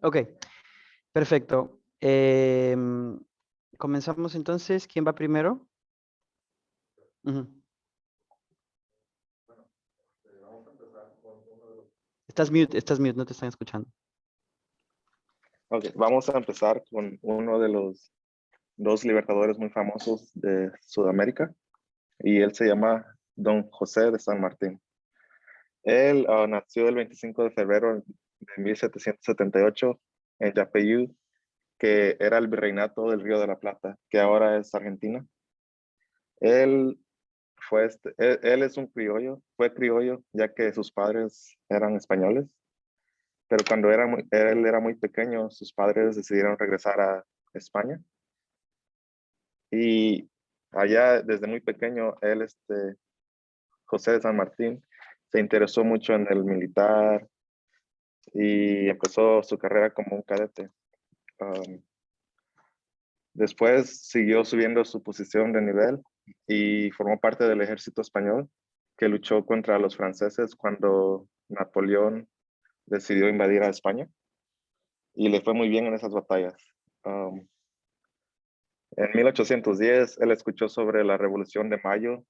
Ok, perfecto. Comenzamos entonces. ¿Quién va primero? Ujú. Estás mute, no te están escuchando. Ok, vamos a empezar con uno de los dos libertadores muy famosos de Sudamérica y él se llama Don José de San Martín. Él nació el 25 de febrero de 1778 en Yapeyú, que era el virreinato del Río de la Plata, que ahora es Argentina. Él él es un criollo, fue criollo ya que sus padres eran españoles, pero cuando él era muy pequeño, sus padres decidieron regresar a España. Y allá desde muy pequeño, José de San Martín, se interesó mucho en el militar y empezó su carrera como un cadete. Um, Después siguió subiendo su posición de nivel y formó parte del ejército español que luchó contra los franceses cuando Napoleón decidió invadir a España y le fue muy bien en esas batallas. Um, en 1810, él escuchó sobre la Revolución de Mayo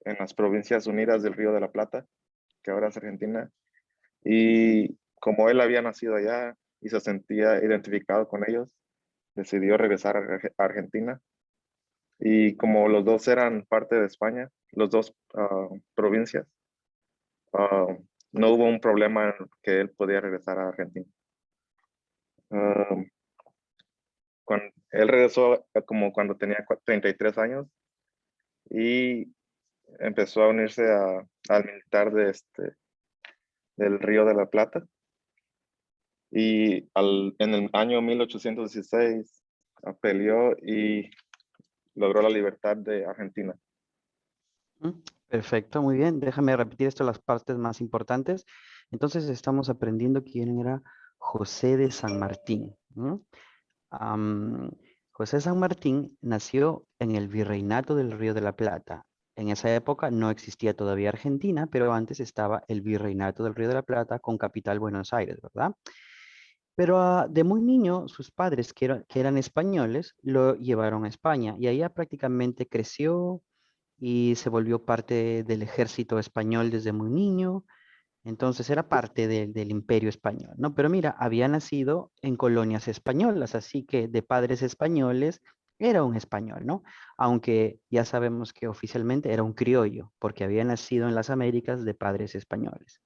en las Provincias Unidas del Río de la Plata, que ahora es Argentina, y como él había nacido allá y se sentía identificado con ellos, decidió regresar a Argentina. Y como los dos eran parte de España, los dos provincias, uh, no hubo un problema en que él podía regresar a Argentina. Uh, Él regresó como cuando tenía 33 años y empezó a unirse al militar del Río de la Plata. Y en el año 1816 peleó y logró la libertad de Argentina. Perfecto, muy bien. Déjame repetir esto, las partes más importantes. Entonces estamos aprendiendo quién era José de San Martín. Am, José de San Martín nació en el Virreinato del Río de la Plata. En esa época no existía todavía Argentina, pero antes estaba el Virreinato del Río de la Plata con capital Buenos Aires, ¿verdad? Pero de muy niño, sus padres, que eran españoles, lo llevaron a España y allá prácticamente creció y se volvió parte del ejército español desde muy niño. Entonces era parte del imperio español, ¿no? Pero mira, había nacido en colonias españolas, así que de padres españoles era un español, ¿no? Aunque ya sabemos que oficialmente era un criollo, porque había nacido en las Américas de padres españoles.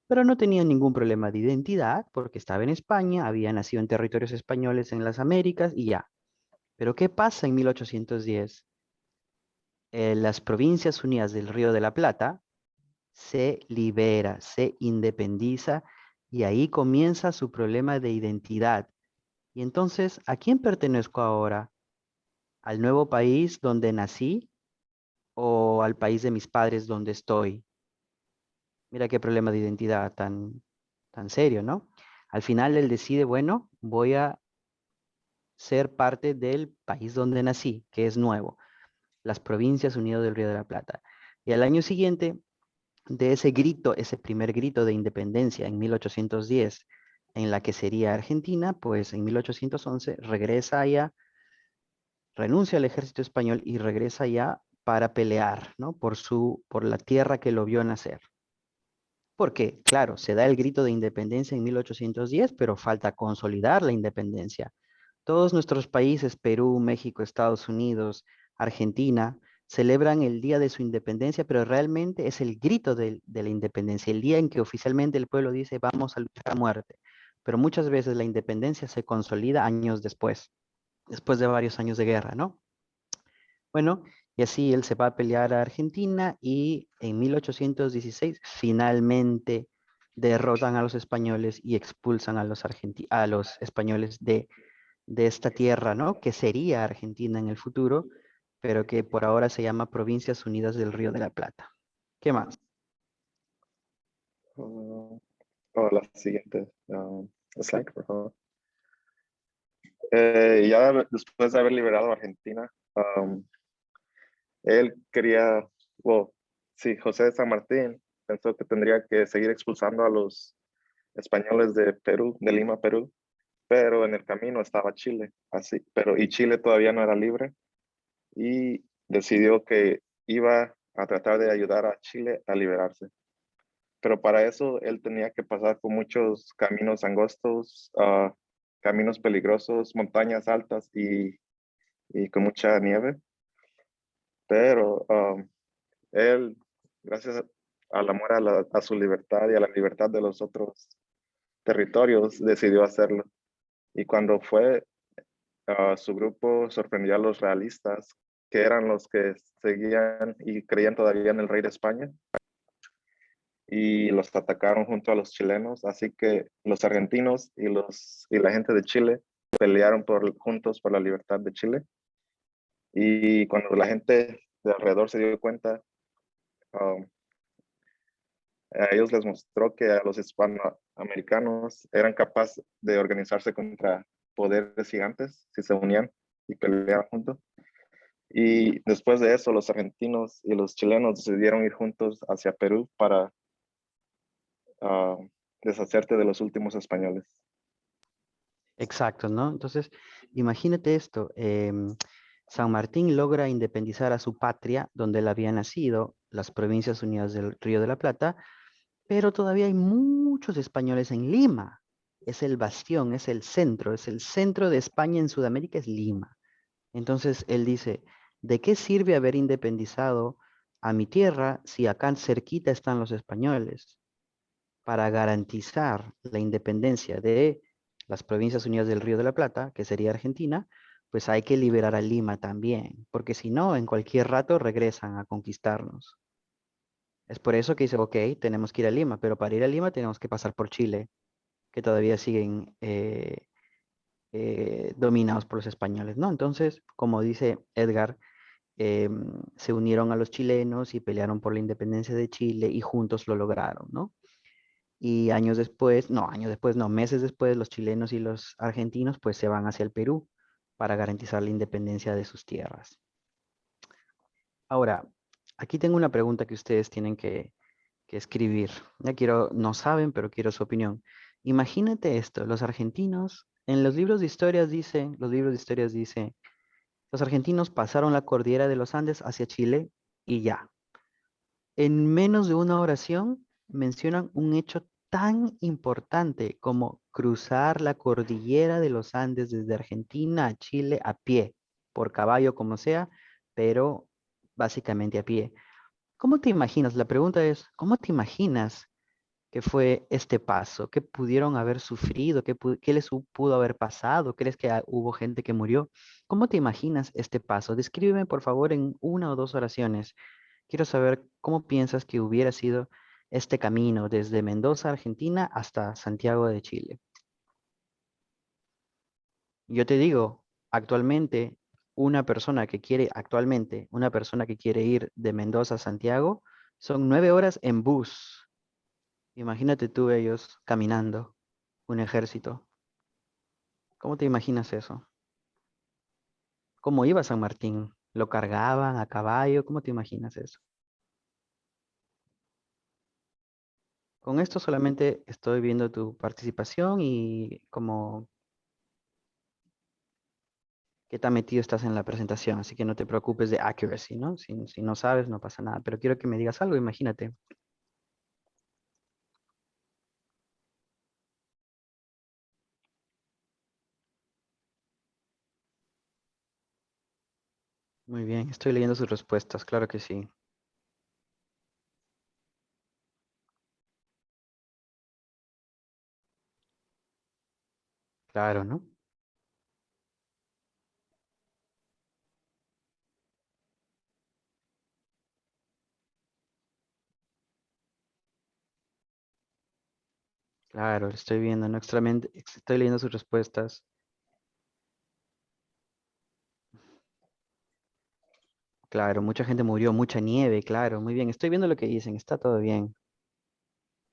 Pero no tenía ningún problema de identidad, porque estaba en España, había nacido en territorios españoles en las Américas y ya. Pero ¿qué pasa en 1810? Las Provincias Unidas del Río de la Plata se libera, se independiza y ahí comienza su problema de identidad. Y entonces, ¿a quién pertenezco ahora? ¿Al nuevo país donde nací o al país de mis padres donde estoy? Mira qué problema de identidad tan serio, ¿no? Al final él decide, bueno, voy a ser parte del país donde nací, que es nuevo, las Provincias Unidas del Río de la Plata. Y al año siguiente de ese grito, ese primer grito de independencia en 1810, en la que sería Argentina, pues en 1811 regresa allá, renuncia al ejército español y regresa allá para pelear, ¿no? Por la tierra que lo vio nacer. Porque, claro, se da el grito de independencia en 1810, pero falta consolidar la independencia. Todos nuestros países, Perú, México, Estados Unidos, Argentina, celebran el día de su independencia, pero realmente es el grito de la independencia, el día en que oficialmente el pueblo dice vamos a luchar a muerte. Pero muchas veces la independencia se consolida años después de varios años de guerra, ¿no? Bueno, y así él se va a pelear a Argentina y en 1816 finalmente derrotan a los españoles y expulsan a los españoles de esta tierra, ¿no? Que sería Argentina en el futuro, pero que por ahora se llama Provincias Unidas del Río de la Plata. ¿Qué más? Uh, la siguiente slide, por favor. Ya después de haber liberado a Argentina, él quería, well, sí, José de San Martín pensó que tendría que seguir expulsando a los españoles de Perú, de Lima, Perú, pero en el camino estaba Chile, así, y Chile todavía no era libre y decidió que iba a tratar de ayudar a Chile a liberarse. Pero para eso él tenía que pasar por muchos caminos angostos, caminos peligrosos, montañas altas y con mucha nieve. Pero él, gracias al amor a su libertad y a la libertad de los otros territorios, decidió hacerlo. Y cuando fue, su grupo sorprendió a los realistas, que eran los que seguían y creían todavía en el rey de España, y los atacaron junto a los chilenos. Así que los argentinos y la gente de Chile pelearon juntos por la libertad de Chile. Y cuando la gente de alrededor se dio cuenta, um, a ellos les mostró que a los hispanoamericanos eran capaces de organizarse contra poderes gigantes si se unían y peleaban juntos. Y después de eso, los argentinos y los chilenos decidieron ir juntos hacia Perú para deshacerte de los últimos españoles. Exacto, ¿no? Entonces, imagínate esto. San Martín logra independizar a su patria, donde él había nacido, las Provincias Unidas del Río de la Plata, pero todavía hay muchos españoles en Lima. Es el bastión, es el centro de España en Sudamérica, es Lima. Entonces él dice, ¿de qué sirve haber independizado a mi tierra si acá cerquita están los españoles? Para garantizar la independencia de las Provincias Unidas del Río de la Plata, que sería Argentina, pues hay que liberar a Lima también, porque si no, en cualquier rato regresan a conquistarnos. Es por eso que dice, ok, tenemos que ir a Lima, pero para ir a Lima tenemos que pasar por Chile, que todavía siguen dominados por los españoles, ¿no? Entonces, como dice Edgar, se unieron a los chilenos y pelearon por la independencia de Chile y juntos lo lograron, ¿no? Y años después, no, meses después, los chilenos y los argentinos pues se van hacia el Perú para garantizar la independencia de sus tierras. Ahora, aquí tengo una pregunta que ustedes tienen que escribir. Ya quiero, no saben, pero quiero su opinión. Imagínate esto, los argentinos, en los libros de historias dice, los argentinos pasaron la cordillera de los Andes hacia Chile y ya. En menos de una oración mencionan un hecho tan importante como cruzar la cordillera de los Andes desde Argentina a Chile a pie, por caballo como sea, pero básicamente a pie. ¿Cómo te imaginas? La pregunta es, ¿cómo te imaginas que fue este paso? ¿Qué pudieron haber sufrido? ¿Qué les pudo haber pasado? ¿Crees que hubo gente que murió? ¿Cómo te imaginas este paso? Descríbeme, por favor, en una o dos oraciones. Quiero saber cómo piensas que hubiera sido este camino desde Mendoza, Argentina, hasta Santiago de Chile. Yo te digo, una persona que quiere ir de Mendoza a Santiago, son 9 horas en bus. Imagínate tú ellos caminando, un ejército. ¿Cómo te imaginas eso? ¿Cómo iba San Martín? ¿Lo cargaban a caballo? ¿Cómo te imaginas eso? Con esto solamente estoy viendo tu participación y como qué tan metido estás en la presentación, así que no te preocupes de accuracy, ¿no? Si no sabes, no pasa nada, pero quiero que me digas algo, imagínate. Muy bien, estoy leyendo sus respuestas, claro que sí. Claro, ¿no? Claro, estoy viendo, ¿no? Estoy leyendo sus respuestas. Claro, mucha gente murió, mucha nieve, claro, muy bien. Estoy viendo lo que dicen, está todo bien.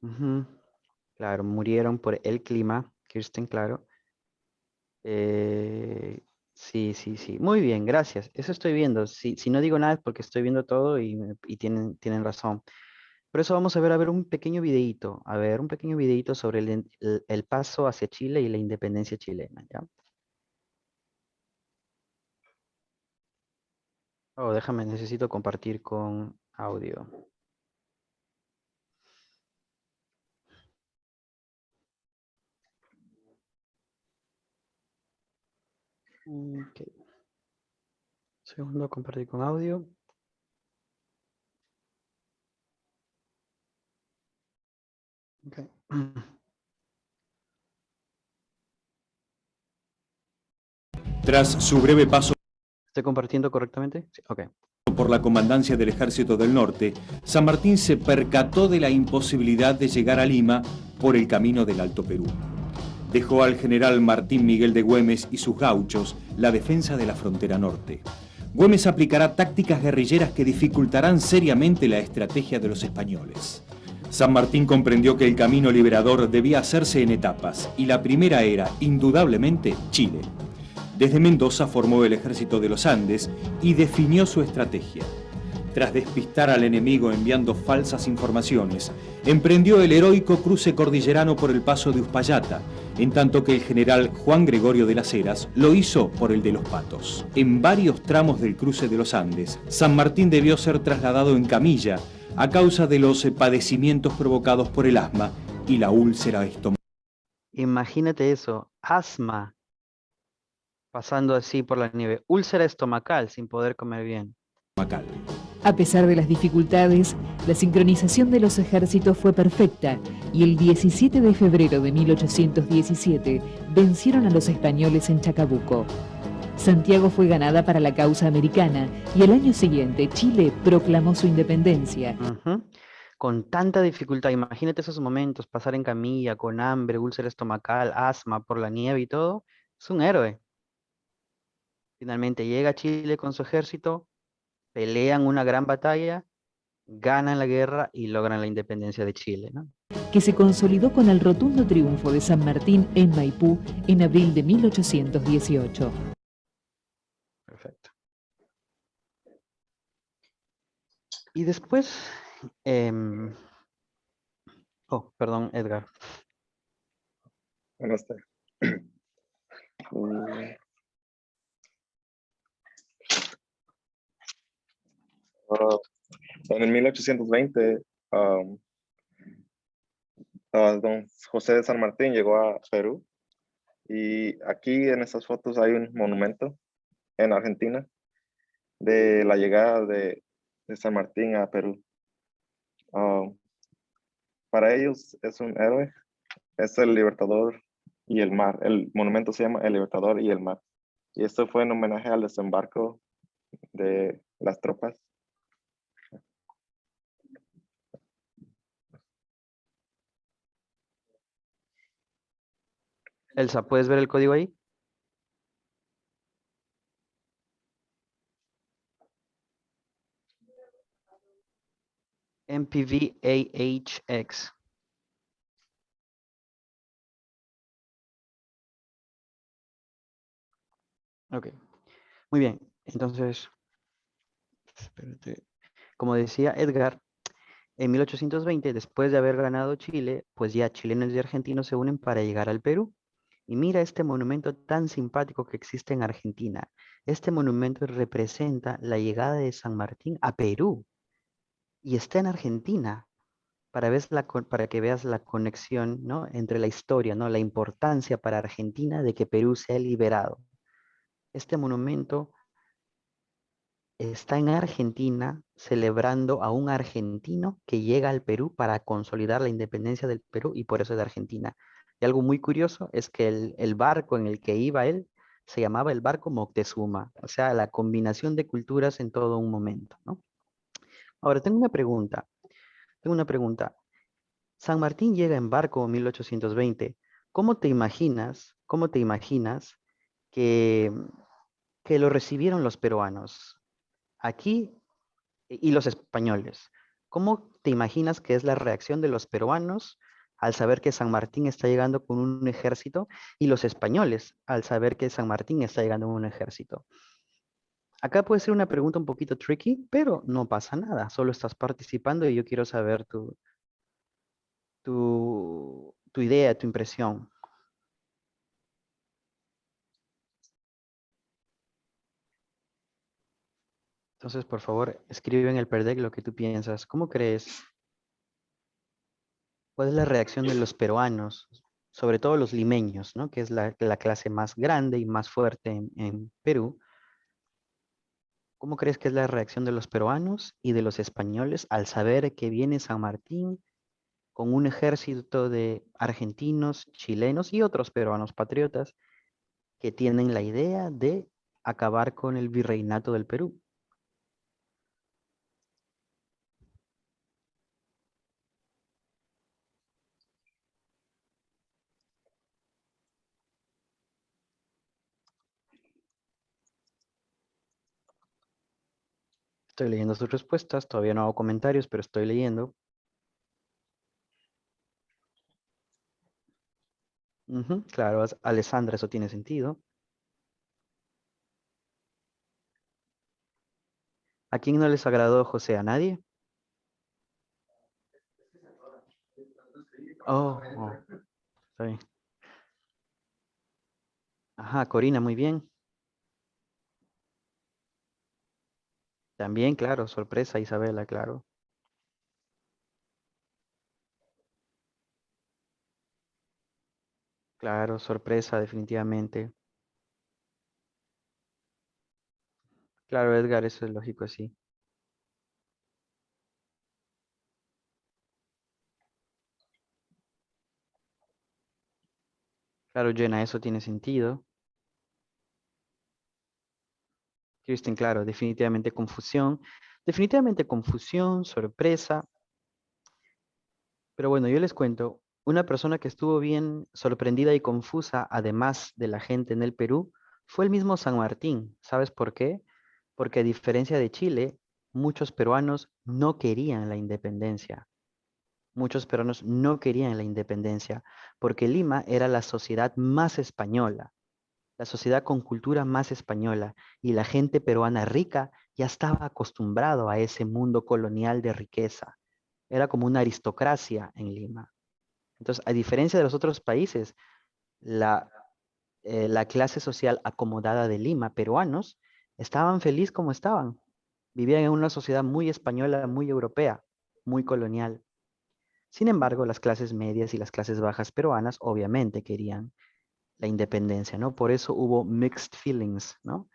Ujú. Claro, murieron por el clima, Kirsten, claro. Eh, sí, sí, sí. Muy bien, gracias. Eso estoy viendo. Si no digo nada es porque estoy viendo todo y tienen razón. Por eso vamos a ver un pequeño videíto, un pequeño videíto sobre el paso hacia Chile y la independencia chilena, ¿ya? Oh, déjame, necesito compartir con audio. Ok. Segundo, compartir con audio. Ok. Tras su breve paso ¿Estoy compartiendo correctamente? Sí, ok. por la comandancia del Ejército del Norte, San Martín se percató de la imposibilidad de llegar a Lima por el camino del Alto Perú. Dejó al general Martín Miguel de Güemes y sus gauchos la defensa de la frontera norte. Güemes aplicará tácticas guerrilleras que dificultarán seriamente la estrategia de los españoles. San Martín comprendió que el camino liberador debía hacerse en etapas, y la primera era, indudablemente, Chile. Desde Mendoza formó el Ejército de los Andes y definió su estrategia. Tras despistar al enemigo enviando falsas informaciones, emprendió el heroico cruce cordillerano por el paso de Uspallata, en tanto que el general Juan Gregorio de las Heras lo hizo por el de los Patos. En varios tramos del cruce de los Andes, San Martín debió ser trasladado en camilla a causa de los padecimientos provocados por el asma y la úlcera estomacal. Imagínate eso, asma, pasando así por la nieve, úlcera estomacal sin poder comer bien. A pesar de las dificultades, la sincronización de los ejércitos fue perfecta y el 17 de febrero de 1817 vencieron a los españoles en Chacabuco. Santiago fue ganada para la causa americana y el año siguiente Chile proclamó su independencia. Con tanta dificultad, imagínate esos momentos, pasar en camilla, con hambre, úlcera estomacal, asma por la nieve y todo, es un héroe. Finalmente llega a Chile con su ejército, pelean una gran batalla, ganan la guerra y logran la independencia de Chile, ¿no? Que se consolidó con el rotundo triunfo de San Martín en Maipú en abril de 1818. Perfecto. Y después, perdón, Edgar. Bueno, está. En el 1820, don José de San Martín llegó a Perú, y aquí en estas fotos hay un monumento en Argentina de la llegada de San Martín a Perú. Para ellos es un héroe, es el Libertador y el mar. El monumento se llama el Libertador y el mar. Y esto fue en homenaje al desembarco de las tropas. Elsa, ¿puedes ver el código ahí? MPV-AHX. Ok, muy bien. Entonces, espérate. Como decía Edgar, en 1820, después de haber ganado Chile, pues ya chilenos y argentinos se unen para llegar al Perú. Y mira este monumento tan simpático que existe en Argentina. Este monumento representa la llegada de San Martín a Perú y está en Argentina para que veas la conexión, ¿no?, entre la historia, ¿no?, la importancia para Argentina de que Perú sea liberado. Este monumento está en Argentina celebrando a un argentino que llega al Perú para consolidar la independencia del Perú y por eso es de Argentina. Y algo muy curioso es que el barco en el que iba él se llamaba el barco Moctezuma, o sea, la combinación de culturas en todo un momento, ¿no? Ahora, tengo una pregunta. San Martín llega en barco en 1820. ¿Cómo te imaginas que, que lo recibieron los peruanos aquí y los españoles? ¿Cómo te imaginas que es la reacción de los peruanos al saber que San Martín está llegando con un ejército y los españoles al saber que San Martín está llegando con un ejército? Acá puede ser una pregunta un poquito tricky, pero no pasa nada. Solo estás participando y yo quiero saber tu idea, tu impresión. Entonces, por favor, escribe en el PERDEC lo que tú piensas. ¿Cómo crees? ¿Cuál es la reacción de los peruanos, sobre todo los limeños, ¿no? Que es la clase más grande y más fuerte en Perú? ¿Cómo crees que es la reacción de los peruanos y de los españoles al saber que viene San Martín con un ejército de argentinos, chilenos y otros peruanos patriotas que tienen la idea de acabar con el virreinato del Perú? Estoy leyendo sus respuestas, todavía no hago comentarios, pero estoy leyendo. Ujú, claro, Alessandra, eso tiene sentido. ¿A quién no les agradó José? ¿A nadie? Oh, está bien. Ajá, Corina, muy bien. También, claro, sorpresa, Isabela, claro. Claro, sorpresa, definitivamente. Claro, Edgar, eso es lógico, sí. Claro, Jenna, eso tiene sentido. Kristen, claro, definitivamente confusión. Definitivamente confusión, sorpresa. Pero bueno, yo les cuento, una persona que estuvo bien sorprendida y confusa, además de la gente en el Perú, fue el mismo San Martín. ¿Sabes por qué? Porque a diferencia de Chile, muchos peruanos no querían la independencia. Muchos peruanos no querían la independencia porque Lima era la sociedad más española, la sociedad con cultura más española, y la gente peruana rica ya estaba acostumbrado a ese mundo colonial de riqueza. Era como una aristocracia en Lima. Entonces, a diferencia de los otros países, la, la clase social acomodada de Lima, peruanos, estaban felices como estaban. Vivían en una sociedad muy española, muy europea, muy colonial. Sin embargo, las clases medias y las clases bajas peruanas obviamente querían la independencia, ¿no? Por eso hubo mixed feelings, ¿no?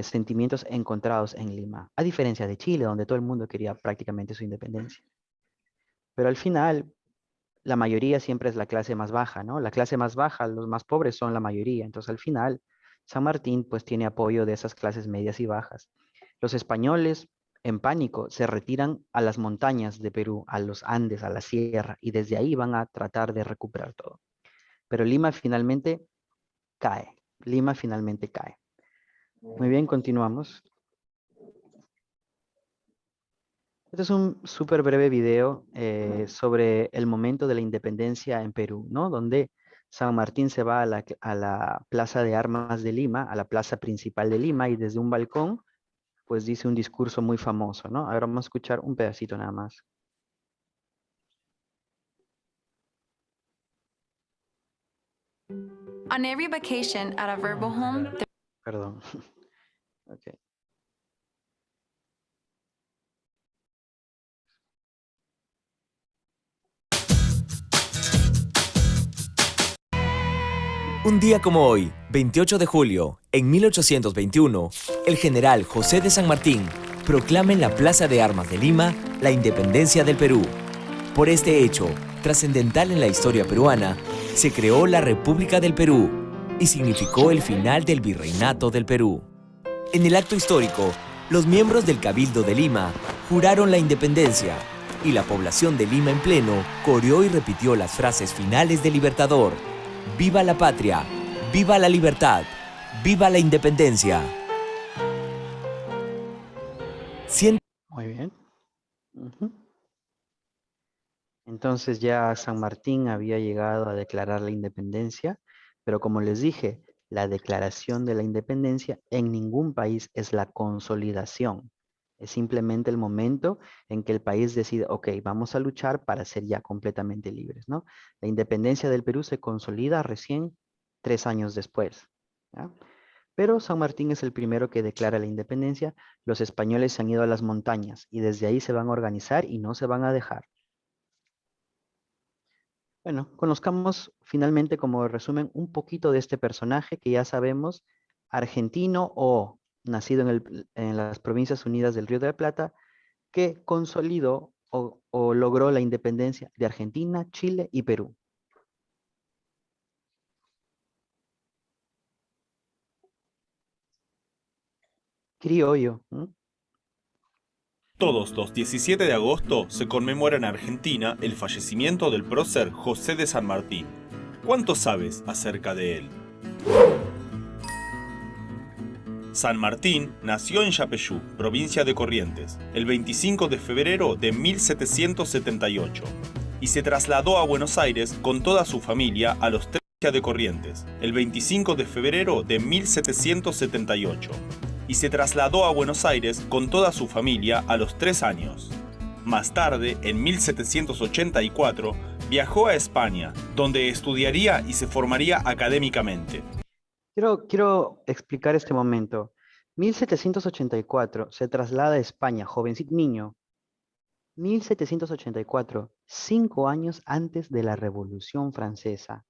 Sentimientos encontrados en Lima, a diferencia de Chile, donde todo el mundo quería prácticamente su independencia. Pero al final, la mayoría siempre es la clase más baja, ¿no? La clase más baja, los más pobres son la mayoría. Entonces, al final, San Martín pues tiene apoyo de esas clases medias y bajas. Los españoles, en pánico, se retiran a las montañas de Perú, a los Andes, a la sierra, y desde ahí van a tratar de recuperar todo. Pero Lima finalmente cae. Lima finalmente cae. Muy bien, continuamos. Este es un súper breve video sobre el momento de la independencia en Perú, ¿no? Donde San Martín se va a la Plaza de Armas de Lima, a la plaza principal de Lima, y desde un balcón, pues dice un discurso muy famoso, ¿no? Ahora vamos a escuchar un pedacito nada más. On every vacation at a Verbo home, Perdón. Ok. Un día como hoy, 28 de julio, en 1821, el general José de San Martín proclama en la Plaza de Armas de Lima la independencia del Perú. Por este hecho, trascendental en la historia peruana, se creó la República del Perú y significó el final del Virreinato del Perú. En el acto histórico, los miembros del Cabildo de Lima juraron la independencia y la población de Lima en pleno coreó y repitió las frases finales del Libertador: ¡Viva la patria! ¡Viva la libertad! ¡Viva la independencia! Muy bien. Ujú. Entonces ya San Martín había llegado a declarar la independencia, pero como les dije, la declaración de la independencia en ningún país es la consolidación. Es simplemente el momento en que el país decide, ok, vamos a luchar para ser ya completamente libres, ¿no? La independencia del Perú se consolida recién 3 años después, ¿ya? Pero San Martín es el primero que declara la independencia. Los españoles se han ido a las montañas y desde ahí se van a organizar y no se van a dejar. Bueno, conozcamos finalmente como resumen un poquito de este personaje que ya sabemos, argentino o nacido en las Provincias Unidas del Río de la Plata, que consolidó o logró la independencia de Argentina, Chile y Perú. Criollo. ¿Mm? Todos los 17 de agosto se conmemora en Argentina el fallecimiento del prócer José de San Martín. ¿Cuánto sabes acerca de él? San Martín nació en Yapeyú, provincia de Corrientes, el 25 de febrero de 1778 y se trasladó a Buenos Aires con toda su familia a los 30 de Corrientes, el 25 de febrero de 1778 y se trasladó a Buenos Aires con toda su familia a los 3 años. Más tarde, en 1784, viajó a España, donde estudiaría y se formaría académicamente. Quiero explicar este momento. 1784 se traslada a España, jovencito niño. 1784, 5 años antes de la Revolución Francesa.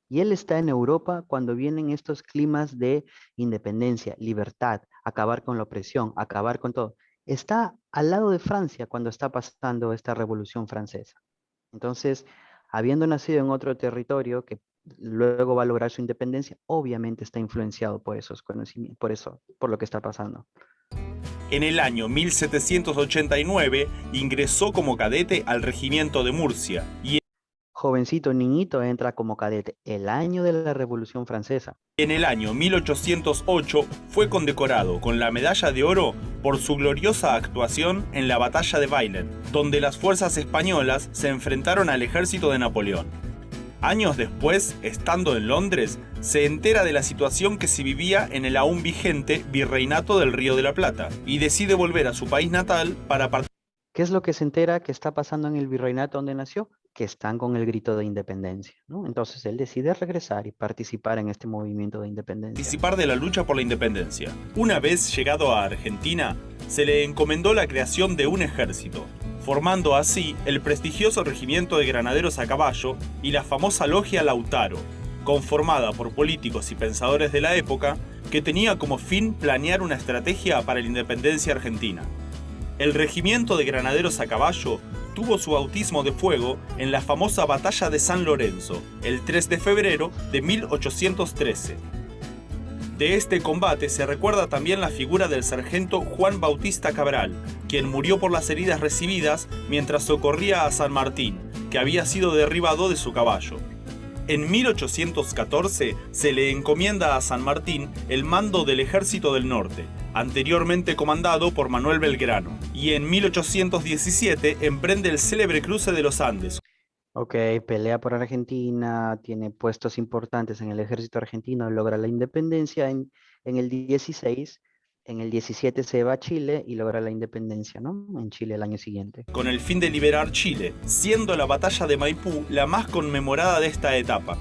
Y él está en Europa cuando vienen estos climas de independencia, libertad, acabar con la opresión, acabar con todo. Está al lado de Francia cuando está pasando esta Revolución Francesa. Entonces, habiendo nacido en otro territorio que luego va a lograr su independencia, obviamente está influenciado por esos conocimientos, por lo que está pasando. En el año 1789 ingresó como cadete al regimiento de Murcia y Jovencito niñito entra como cadete el año de la Revolución Francesa. en el año 1808 fue condecorado con la Medalla de Oro por su gloriosa actuación en la Batalla de Bailén, donde las fuerzas españolas se enfrentaron al ejército de Napoleón. Años después, estando en Londres, se entera de la situación que se vivía en el aún vigente Virreinato del Río de la Plata y decide volver a su país natal para participar. ¿Qué es lo que se entera que está pasando en el virreinato donde nació? Que están con el grito de independencia, ¿no? Entonces él decide regresar y participar en este movimiento de independencia. De la lucha por la independencia. Una vez llegado a Argentina, se le encomendó la creación de un ejército, formando así el prestigioso regimiento de granaderos a caballo y la famosa logia Lautaro, conformada por políticos y pensadores de la época que tenía como fin planear una estrategia para la independencia argentina. El regimiento de granaderos a caballo tuvo su bautismo de fuego en la famosa Batalla de San Lorenzo, el 3 de febrero de 1813. De este combate se recuerda también la figura del sargento Juan Bautista Cabral, quien murió por las heridas recibidas mientras socorría a San Martín, que había sido derribado de su caballo. En 1814 se le encomienda a San Martín el mando del Ejército del Norte, anteriormente comandado por Manuel Belgrano, y en 1817 emprende el célebre cruce de los Andes. Ok, pelea por Argentina, tiene puestos importantes en el ejército argentino, logra la independencia en el 16, en el 17 se va a Chile y logra la independencia, ¿no? En Chile el año siguiente. Con el fin de liberar Chile, siendo la batalla de Maipú la más conmemorada de esta etapa.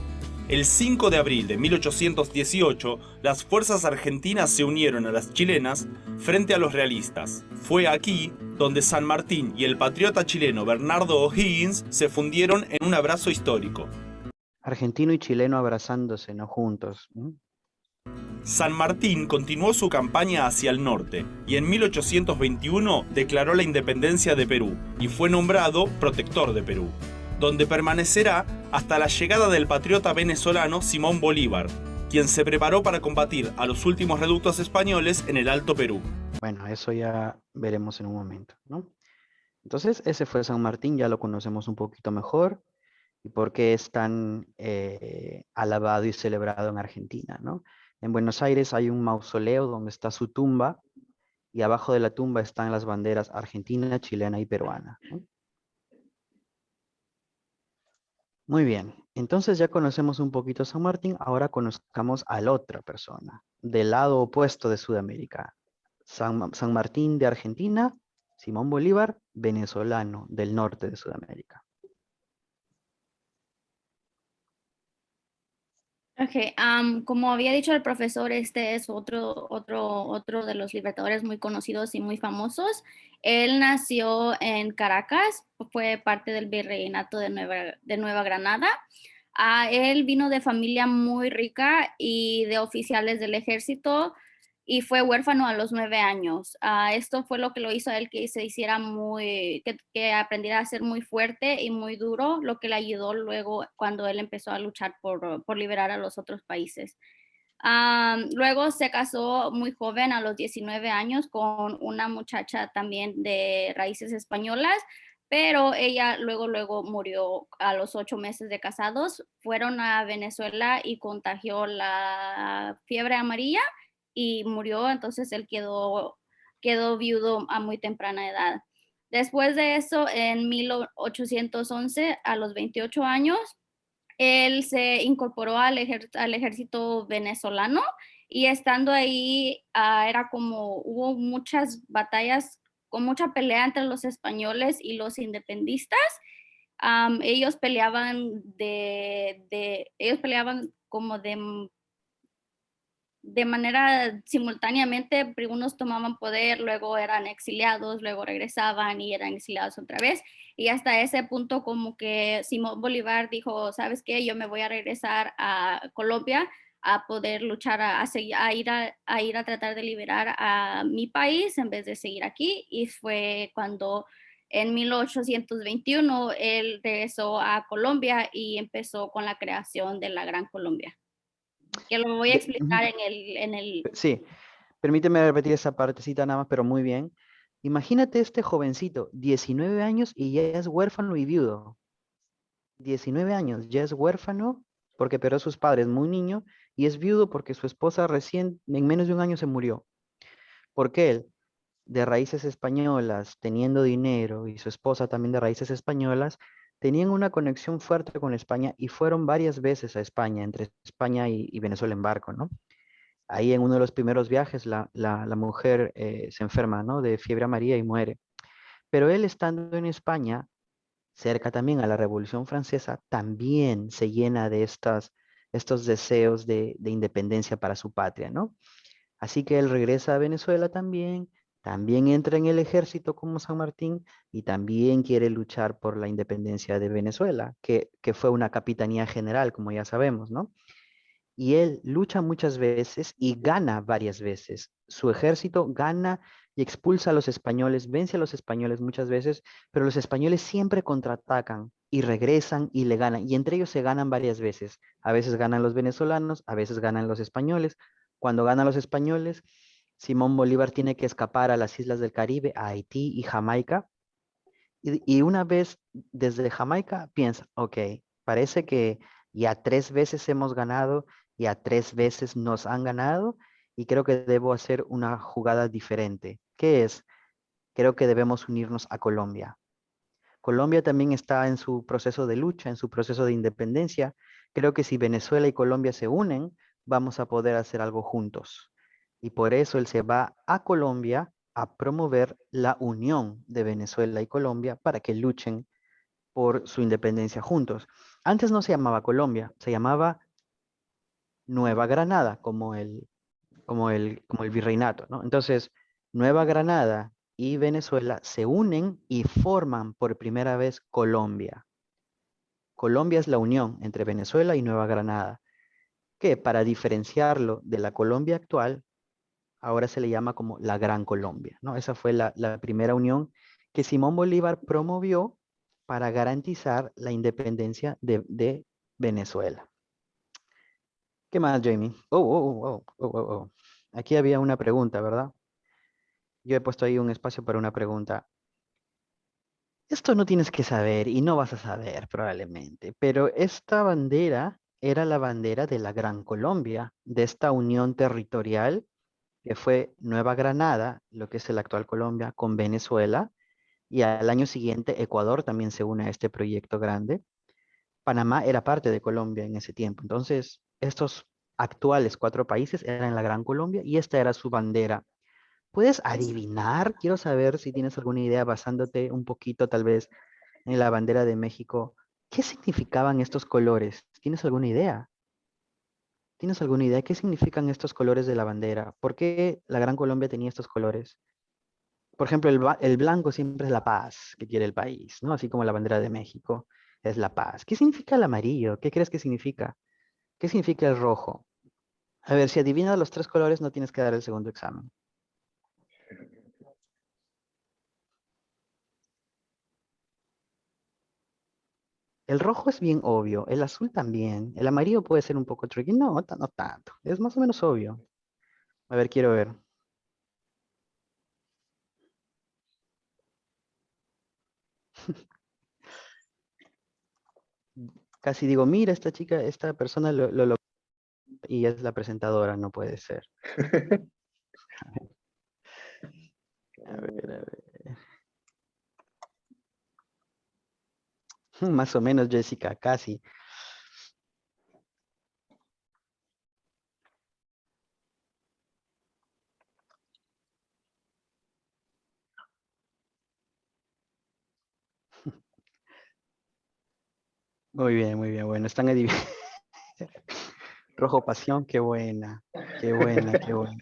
El 5 de abril de 1818, las fuerzas argentinas se unieron a las chilenas frente a los realistas. Fue aquí donde San Martín y el patriota chileno Bernardo O'Higgins se fundieron en un abrazo histórico. Argentino y chileno abrazándose, no juntos. San Martín continuó su campaña hacia el norte y en 1821 declaró la independencia de Perú y fue nombrado protector de Perú, donde permanecerá hasta la llegada del patriota venezolano Simón Bolívar, quien se preparó para combatir a los últimos reductos españoles en el Alto Perú. Bueno, eso ya veremos en un momento, ¿no? Entonces, ese fue San Martín, ya lo conocemos un poquito mejor y por qué es tan alabado y celebrado en Argentina, ¿no? En Buenos Aires hay un mausoleo donde está su tumba y abajo de la tumba están las banderas argentina, chilena y peruana, ¿no? Muy bien. Entonces ya conocemos un poquito a San Martín, ahora conozcamos a la otra persona, del lado opuesto de Sudamérica. San Martín de Argentina, Simón Bolívar, venezolano del norte de Sudamérica. Okay, como había dicho el profesor, este es otro de los libertadores muy conocidos y muy famosos. Él nació en Caracas, fue parte del virreinato de Nueva Granada. Él vino de familia muy rica y de oficiales del ejército y fue huérfano a los 9 años. Esto fue lo que lo hizo a él que se hiciera que aprendiera a ser muy fuerte y muy duro, lo que le ayudó luego cuando él empezó a luchar por liberar a los otros países. Luego se casó muy joven, a los 19 años, con una muchacha también de raíces españolas, pero ella luego murió a los 8 meses de casados. Fueron a Venezuela y contagió la fiebre amarilla y murió, entonces él quedó viudo a muy temprana edad. Después de eso, en 1811, a los 28 años, él se incorporó al ejército venezolano y estando ahí era como hubo muchas batallas con mucha pelea entre los españoles y los independistas. Ellos peleaban ellos peleaban como de manera simultáneamente, unos tomaban poder, luego eran exiliados, luego regresaban y eran exiliados otra vez. Y hasta ese punto como que Simón Bolívar dijo, ¿sabes qué? Yo me voy a regresar a Colombia a poder luchar, a ir a tratar de liberar a mi país en vez de seguir aquí. Y fue cuando en 1821 él regresó a Colombia y empezó con la creación de la Gran Colombia, que lo voy a explicar en el. Sí, permíteme repetir esa partecita nada más, pero muy bien. Imagínate este jovencito, 19 años y ya es huérfano y viudo. 19 años, ya es huérfano porque perdió a sus padres muy niño y es viudo porque su esposa recién, en menos de un año se murió. Porque él, de raíces españolas, teniendo dinero y su esposa también de raíces españolas, tenían una conexión fuerte con España y fueron varias veces a España, entre España y Venezuela en barco, ¿no? Ahí en uno de los primeros viajes la mujer se enferma, ¿no? De fiebre amarilla y muere. Pero él estando en España, cerca también a la Revolución Francesa, también se llena de estos deseos de independencia para su patria, ¿no? Así que él regresa a Venezuela también entra en el ejército como San Martín y también quiere luchar por la independencia de Venezuela, que fue una capitanía general, como ya sabemos, ¿no? Y él lucha muchas veces y gana varias veces. Su ejército gana y expulsa a los españoles, vence a los españoles muchas veces, pero los españoles siempre contraatacan y regresan y le ganan. Y entre ellos se ganan varias veces. A veces ganan los venezolanos, a veces ganan los españoles. Cuando ganan los españoles, Simón Bolívar tiene que escapar a las islas del Caribe, a Haití y Jamaica. Y una vez desde Jamaica piensa, ok, parece que ya 3 veces hemos ganado, ya 3 veces nos han ganado y creo que debo hacer una jugada diferente. ¿Qué es? Creo que debemos unirnos a Colombia. Colombia también está en su proceso de lucha, en su proceso de independencia. Creo que si Venezuela y Colombia se unen, vamos a poder hacer algo juntos. Y por eso él se va a Colombia a promover la unión de Venezuela y Colombia para que luchen por su independencia juntos. Antes no se llamaba Colombia, se llamaba Nueva Granada, como el virreinato, ¿no? Entonces, Nueva Granada y Venezuela se unen y forman por primera vez Colombia. Colombia es la unión entre Venezuela y Nueva Granada, que para diferenciarlo de la Colombia actual, ahora se le llama como la Gran Colombia, ¿no? Esa fue la primera unión que Simón Bolívar promovió para garantizar la independencia de Venezuela. ¿Qué más, Jamie? Oh. Aquí había una pregunta, ¿verdad? Yo he puesto ahí un espacio para una pregunta. Esto no tienes que saber y no vas a saber probablemente, pero esta bandera era la bandera de la Gran Colombia, de esta unión territorial que fue Nueva Granada, lo que es el actual Colombia, con Venezuela, y al año siguiente Ecuador también se une a este proyecto grande. Panamá era parte de Colombia en ese tiempo. Entonces, estos actuales 4 países eran la Gran Colombia y esta era su bandera. ¿Puedes adivinar? Quiero saber si tienes alguna idea basándote un poquito tal vez en la bandera de México. ¿Qué significaban estos colores? ¿Tienes alguna idea? ¿Tienes alguna idea qué significan estos colores de la bandera? ¿Por qué la Gran Colombia tenía estos colores? Por ejemplo, el blanco siempre es la paz que quiere el país, ¿no? Así como la bandera de México es la paz. ¿Qué significa el amarillo? ¿Qué crees que significa? ¿Qué significa el rojo? A ver, si adivinas los 3 colores, no tienes que dar el segundo examen. El rojo es bien obvio, el azul también, el amarillo puede ser un poco tricky. No, no tanto, es más o menos obvio. A ver, quiero ver. Casi digo, mira, esta chica, esta persona lo y es la presentadora, no puede ser. A ver, a ver. Más o menos, Jessica, casi. Muy bien, bueno, están adivinando. Rojo pasión, qué buena, qué buena, qué buena.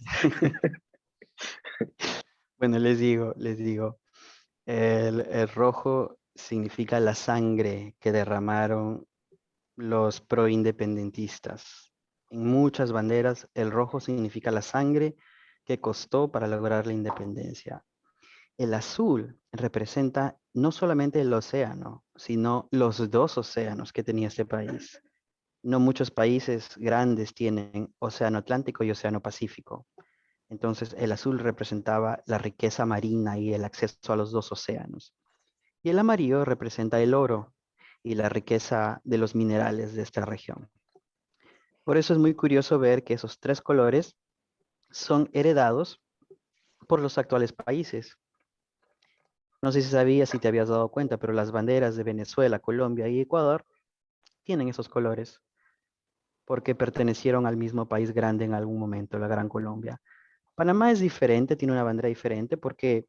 Bueno, les digo, el rojo significa la sangre que derramaron los proindependentistas. En muchas banderas, el rojo significa la sangre que costó para lograr la independencia. El azul representa no solamente el océano, sino los 2 océanos que tenía este país. No muchos países grandes tienen océano Atlántico y océano Pacífico. Entonces, el azul representaba la riqueza marina y el acceso a los 2 océanos. Y el amarillo representa el oro y la riqueza de los minerales de esta región. Por eso es muy curioso ver que esos 3 colores son heredados por los actuales países. No sé si sabías, si te habías dado cuenta, pero las banderas de Venezuela, Colombia y Ecuador tienen esos colores porque pertenecieron al mismo país grande en algún momento, la Gran Colombia. Panamá es diferente, tiene una bandera diferente porque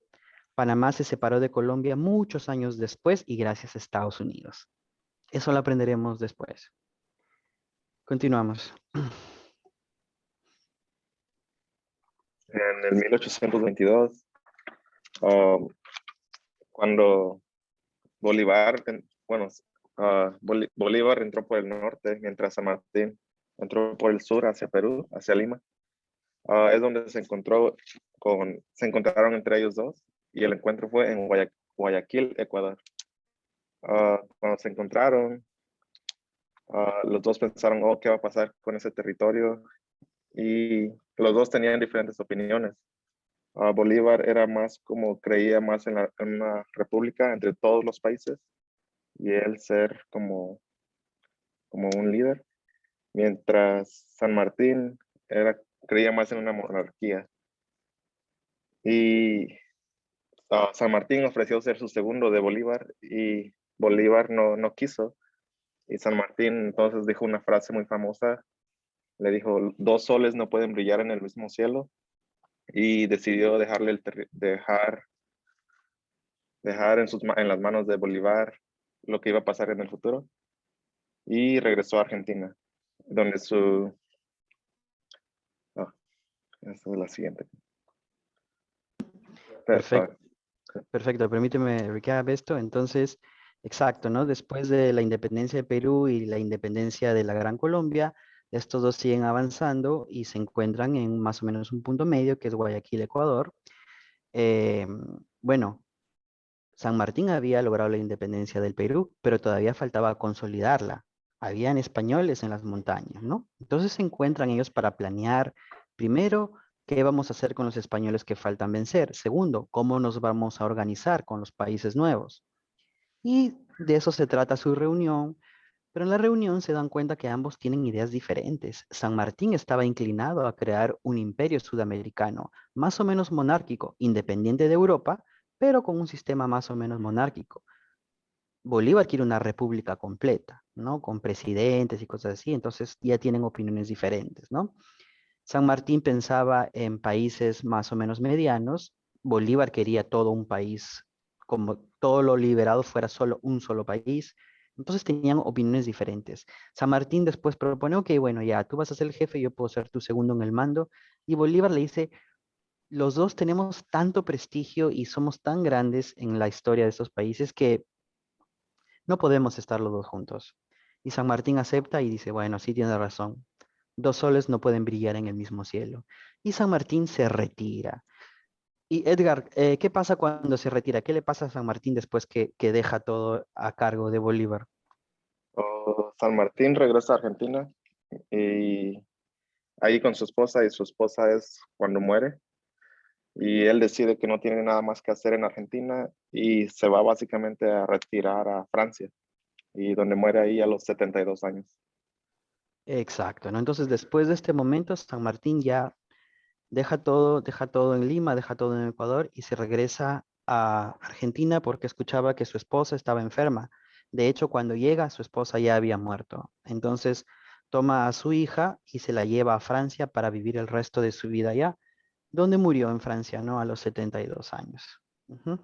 Panamá se separó de Colombia muchos años después y gracias a Estados Unidos. Eso lo aprenderemos después. Continuamos. En el 1822, cuando Bolívar, Bolívar entró por el norte, mientras San Martín entró por el sur hacia Perú, hacia Lima. Es donde se encontraron entre ellos dos y el encuentro fue en Guayaquil, Ecuador. Cuando se encontraron, los dos pensaron, oh, ¿qué va a pasar con ese territorio? Y los dos tenían diferentes opiniones. Bolívar era más como creía más en una república entre todos los países y él ser como un líder, mientras San Martín creía más en una monarquía. Y San Martín ofreció ser su segundo de Bolívar y Bolívar no quiso. Y San Martín entonces dijo una frase muy famosa, le dijo, 2 soles no pueden brillar en el mismo cielo, y decidió dejar en las manos de Bolívar lo que iba a pasar en el futuro, y regresó a Argentina, donde esta es la siguiente. Perfecto. Perfecto, permíteme recap esto. Entonces, exacto, ¿no? Después de la independencia de Perú y la independencia de la Gran Colombia, estos dos siguen avanzando y se encuentran en más o menos un punto medio, que es Guayaquil, Ecuador. Bueno, San Martín había logrado la independencia del Perú, pero todavía faltaba consolidarla. Habían españoles en las montañas, ¿no? Entonces se encuentran ellos para planear, primero, qué vamos a hacer con los españoles que faltan vencer. Segundo, cómo nos vamos a organizar con los países nuevos. Y de eso se trata su reunión, pero en la reunión se dan cuenta que ambos tienen ideas diferentes. San Martín estaba inclinado a crear un imperio sudamericano, más o menos monárquico, independiente de Europa, pero con un sistema más o menos monárquico. Bolívar quiere una república completa, ¿no? Con presidentes y cosas así, entonces ya tienen opiniones diferentes, ¿no? San Martín pensaba en países más o menos medianos, Bolívar quería todo un país, como todo lo liberado fuera solo un solo país, entonces tenían opiniones diferentes. San Martín después propone, ok, bueno, ya, tú vas a ser el jefe, yo puedo ser tu segundo en el mando, y Bolívar le dice, los dos tenemos tanto prestigio y somos tan grandes en la historia de estos países que no podemos estar los dos juntos. Y San Martín acepta y dice, bueno, sí tiene razón. Dos soles no pueden brillar en el mismo cielo. Y San Martín se retira. Y Edgar, ¿qué pasa cuando se retira? ¿Qué le pasa a San Martín después que deja todo a cargo de Bolívar? San Martín regresa a Argentina y ahí con su esposa, y su esposa es cuando muere. Y él decide que no tiene nada más que hacer en Argentina y se va básicamente a retirar a Francia, y donde muere ahí a los 72 años. Exacto, ¿no? Entonces, después de este momento, San Martín ya deja todo en Lima, deja todo en Ecuador y se regresa a Argentina porque escuchaba que su esposa estaba enferma. De hecho, cuando llega, su esposa ya había muerto. Entonces, toma a su hija y se la lleva a Francia para vivir el resto de su vida allá, donde murió en Francia, ¿no? A los 72 años. Ujú.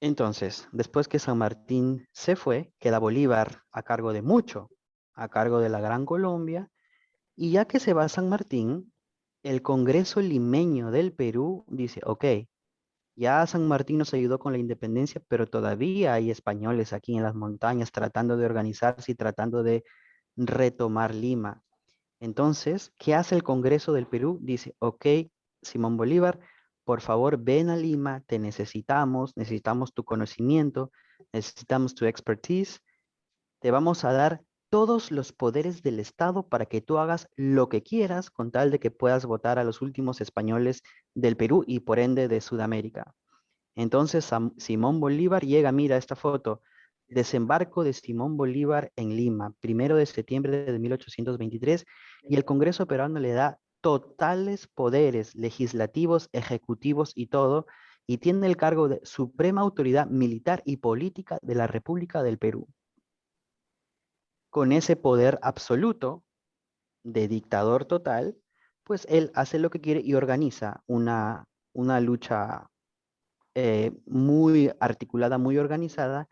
Entonces, después que San Martín se fue, queda Bolívar a cargo de mucho, a cargo de la Gran Colombia. Y ya que se va San Martín, el Congreso limeño del Perú dice, ok, ya San Martín nos ayudó con la independencia, pero todavía hay españoles aquí en las montañas tratando de organizarse y tratando de retomar Lima. Entonces, ¿qué hace el Congreso del Perú? Dice, ok, Simón Bolívar, por favor ven a Lima, te necesitamos tu conocimiento, necesitamos tu expertise, te vamos a dar todos los poderes del Estado para que tú hagas lo que quieras con tal de que puedas votar a los últimos españoles del Perú y por ende de Sudamérica. Entonces Simón Bolívar llega, mira esta foto, desembarco de Simón Bolívar en Lima, 1 de septiembre de 1823, y el Congreso peruano le da totales poderes legislativos, ejecutivos y todo, y tiene el cargo de suprema autoridad militar y política de la República del Perú. Con ese poder absoluto de dictador total, pues él hace lo que quiere y organiza una lucha muy articulada, muy organizada,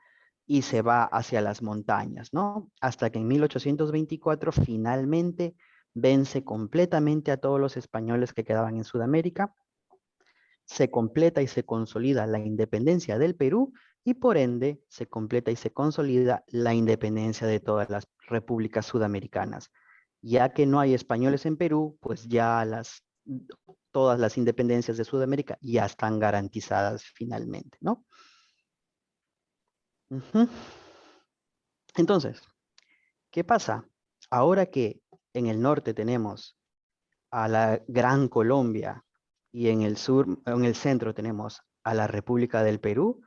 y se va hacia las montañas, ¿no? Hasta que en 1824 finalmente vence completamente a todos los españoles que quedaban en Sudamérica, se completa y se consolida la independencia del Perú y por ende se completa y se consolida la independencia de todas las repúblicas sudamericanas. Ya que no hay españoles en Perú, pues ya todas las independencias de Sudamérica ya están garantizadas finalmente, ¿no? Ujú. Entonces, ¿qué pasa? Ahora que en el norte tenemos a la Gran Colombia y en el sur, en el centro tenemos a la República del Perú,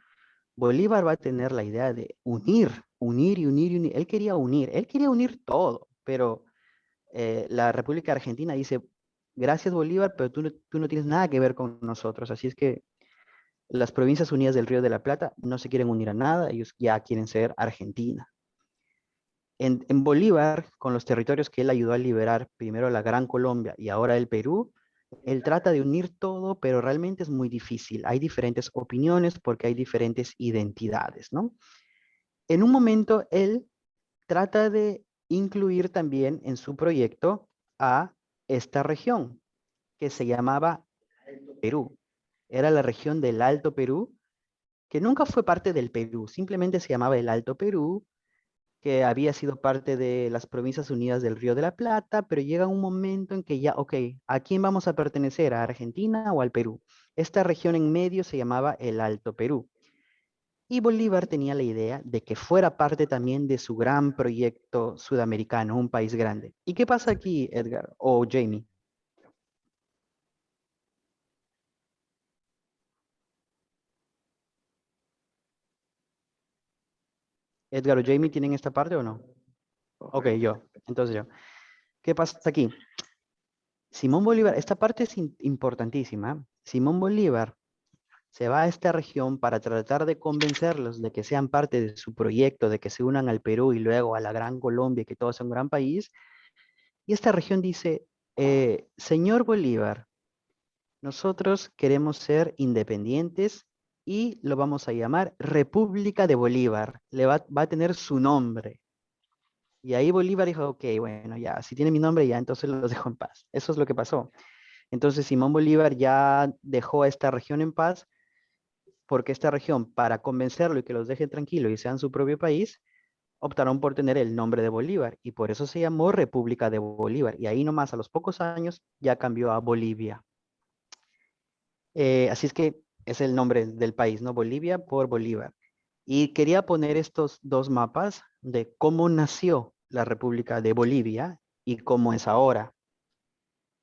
Bolívar va a tener la idea de unir y unir y unir. Él quería unir todo, pero la República Argentina dice, gracias Bolívar, pero tú no tienes nada que ver con nosotros. Así es que las Provincias Unidas del Río de la Plata no se quieren unir a nada, ellos ya quieren ser Argentina. En Bolívar, con los territorios que él ayudó a liberar, primero la Gran Colombia y ahora el Perú, él trata de unir todo, pero realmente es muy difícil. Hay diferentes opiniones porque hay diferentes identidades, ¿no? En un momento, él trata de incluir también en su proyecto a esta región que se llamaba Perú. Era la región del Alto Perú, que nunca fue parte del Perú, simplemente se llamaba el Alto Perú, que había sido parte de las Provincias Unidas del Río de la Plata, pero llega un momento en que ya, ok, ¿a quién vamos a pertenecer? ¿A Argentina o al Perú? Esta región en medio se llamaba el Alto Perú. Y Bolívar tenía la idea de que fuera parte también de su gran proyecto sudamericano, un país grande. ¿Y qué pasa aquí, Edgar o Jamie? ¿Edgar o Jamie tienen esta parte o no? Ok, yo. Entonces yo. ¿Qué pasa aquí? Simón Bolívar, esta parte es importantísima. Simón Bolívar se va a esta región para tratar de convencerlos de que sean parte de su proyecto, de que se unan al Perú y luego a la Gran Colombia, que todo sea un gran país. Y esta región dice, señor Bolívar, nosotros queremos ser independientes y lo vamos a llamar República de Bolívar. Va a tener su nombre. Y ahí Bolívar dijo, ok, bueno, ya, si tiene mi nombre ya, entonces los dejo en paz. Eso es lo que pasó. Entonces Simón Bolívar ya dejó a esta región en paz, porque esta región, para convencerlo y que los deje tranquilo y sean su propio país, optaron por tener el nombre de Bolívar y por eso se llamó República de Bolívar. Y ahí nomás a los pocos años ya cambió a Bolivia. Así es que es el nombre del país, ¿no? Bolivia por Bolívar. Y quería poner estos dos mapas de cómo nació la República de Bolivia y cómo es ahora.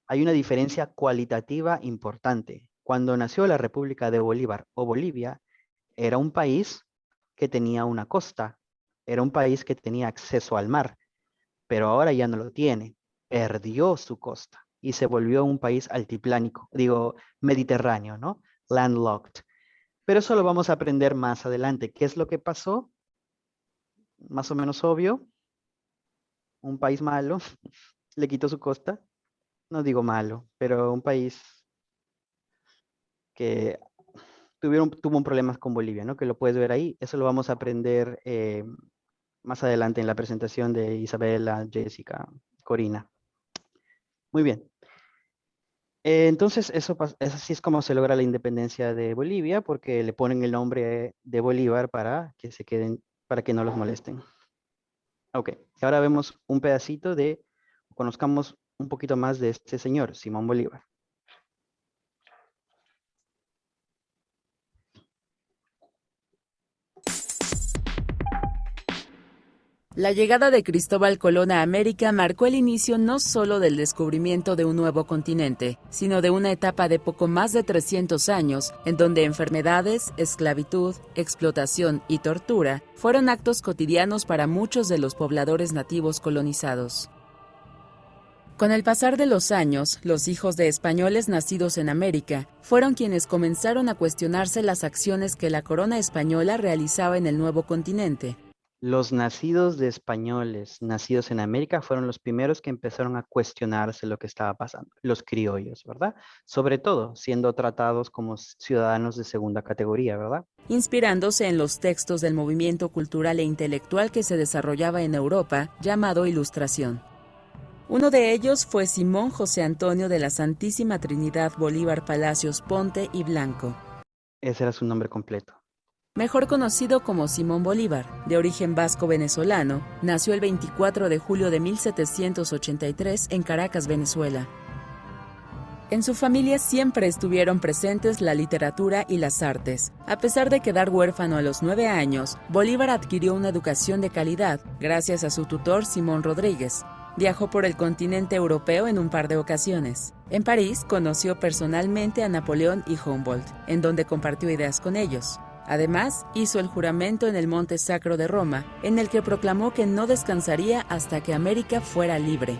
Hay una diferencia cualitativa importante. Cuando nació la República de Bolívar o Bolivia, era un país que tenía una costa, era un país que tenía acceso al mar, pero ahora ya no lo tiene. Perdió su costa y se volvió un país altiplánico, digo, mediterráneo, ¿no? Landlocked. Pero eso lo vamos a aprender más adelante. ¿Qué es lo que pasó? Más o menos obvio. Un país malo le quitó su costa. No digo malo, pero un país que tuvo un problema con Bolivia, ¿no? Que lo puedes ver ahí. Eso lo vamos a aprender más adelante en la presentación de Isabela, Jessica, Corina. Muy bien. Entonces, así es como se logra la independencia de Bolivia, porque le ponen el nombre de Bolívar para que se queden, para que no los molesten. Ok, ahora vemos un pedacito conozcamos un poquito más de este señor, Simón Bolívar. La llegada de Cristóbal Colón a América marcó el inicio no solo del descubrimiento de un nuevo continente, sino de una etapa de poco más de 300 años, en donde enfermedades, esclavitud, explotación y tortura fueron actos cotidianos para muchos de los pobladores nativos colonizados. Con el pasar de los años, los hijos de españoles nacidos en América fueron quienes comenzaron a cuestionarse las acciones que la corona española realizaba en el nuevo continente. Los nacidos de españoles, nacidos en América, fueron los primeros que empezaron a cuestionarse lo que estaba pasando. Los criollos, ¿verdad? Sobre todo siendo tratados como ciudadanos de segunda categoría, ¿verdad? Inspirándose en los textos del movimiento cultural e intelectual que se desarrollaba en Europa, llamado Ilustración. Uno de ellos fue Simón José Antonio de la Santísima Trinidad Bolívar Palacios Ponte y Blanco. Ese era su nombre completo. Mejor conocido como Simón Bolívar, de origen vasco-venezolano, nació el 24 de julio de 1783 en Caracas, Venezuela. En su familia siempre estuvieron presentes la literatura y las artes. A pesar de quedar huérfano a los 9 años, Bolívar adquirió una educación de calidad gracias a su tutor Simón Rodríguez. Viajó por el continente europeo en un par de ocasiones. En París conoció personalmente a Napoleón y Humboldt, en donde compartió ideas con ellos. Además, hizo el juramento en el Monte Sacro de Roma, en el que proclamó que no descansaría hasta que América fuera libre.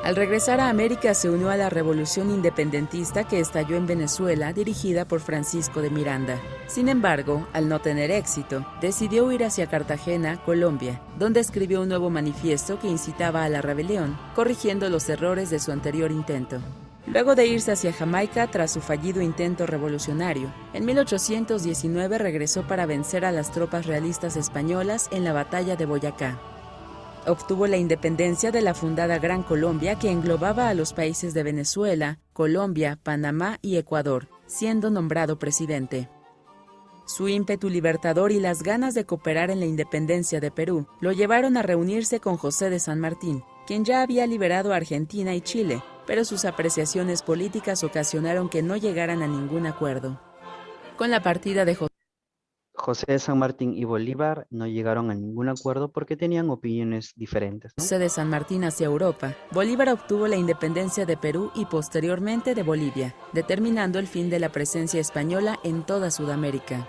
Al regresar a América se unió a la revolución independentista que estalló en Venezuela, dirigida por Francisco de Miranda. Sin embargo, al no tener éxito, decidió huir hacia Cartagena, Colombia, donde escribió un nuevo manifiesto que incitaba a la rebelión, corrigiendo los errores de su anterior intento. Luego de irse hacia Jamaica tras su fallido intento revolucionario, en 1819 regresó para vencer a las tropas realistas españolas en la batalla de Boyacá. Obtuvo la independencia de la fundada Gran Colombia, que englobaba a los países de Venezuela, Colombia, Panamá y Ecuador, siendo nombrado presidente. Su ímpetu libertador y las ganas de cooperar en la independencia de Perú lo llevaron a reunirse con José de San Martín, quien ya había liberado a Argentina y Chile, pero sus apreciaciones políticas ocasionaron que no llegaran a ningún acuerdo. Con la partida de José de San Martín y Bolívar no llegaron a ningún acuerdo porque tenían opiniones diferentes, ¿no? José de San Martín hacia Europa, Bolívar obtuvo la independencia de Perú y posteriormente de Bolivia, determinando el fin de la presencia española en toda Sudamérica.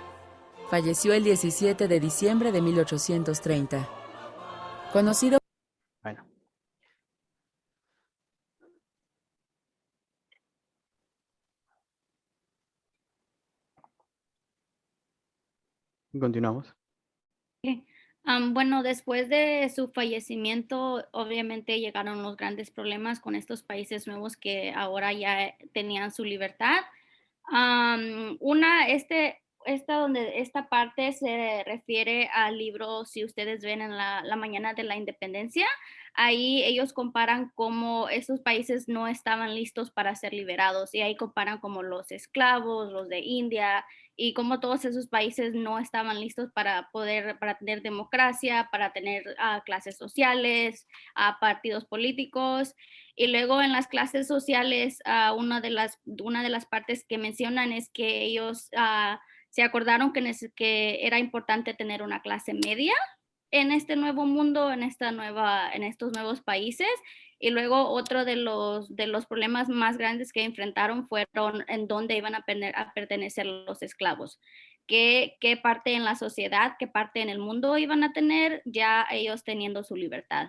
Falleció el 17 de diciembre de 1830. Conocido. Bueno. Continuamos. Bueno, después de su fallecimiento, obviamente llegaron los grandes problemas con estos países nuevos que ahora ya tenían su libertad. Esta parte se refiere al libro, si ustedes ven en la mañana de la independencia, ahí ellos comparan cómo esos países no estaban listos para ser liberados y ahí comparan como los esclavos, los de India y cómo todos esos países no estaban listos para tener democracia, para tener clases sociales, partidos políticos. Y luego en las clases sociales, una de las partes que mencionan es que ellos se acordaron que era importante tener una clase media en este nuevo mundo, en estos nuevos países. Y luego otro de los problemas más grandes que enfrentaron fueron en dónde iban a pertenecer los esclavos. ¿Qué parte en la sociedad, qué parte en el mundo iban a tener ya ellos teniendo su libertad?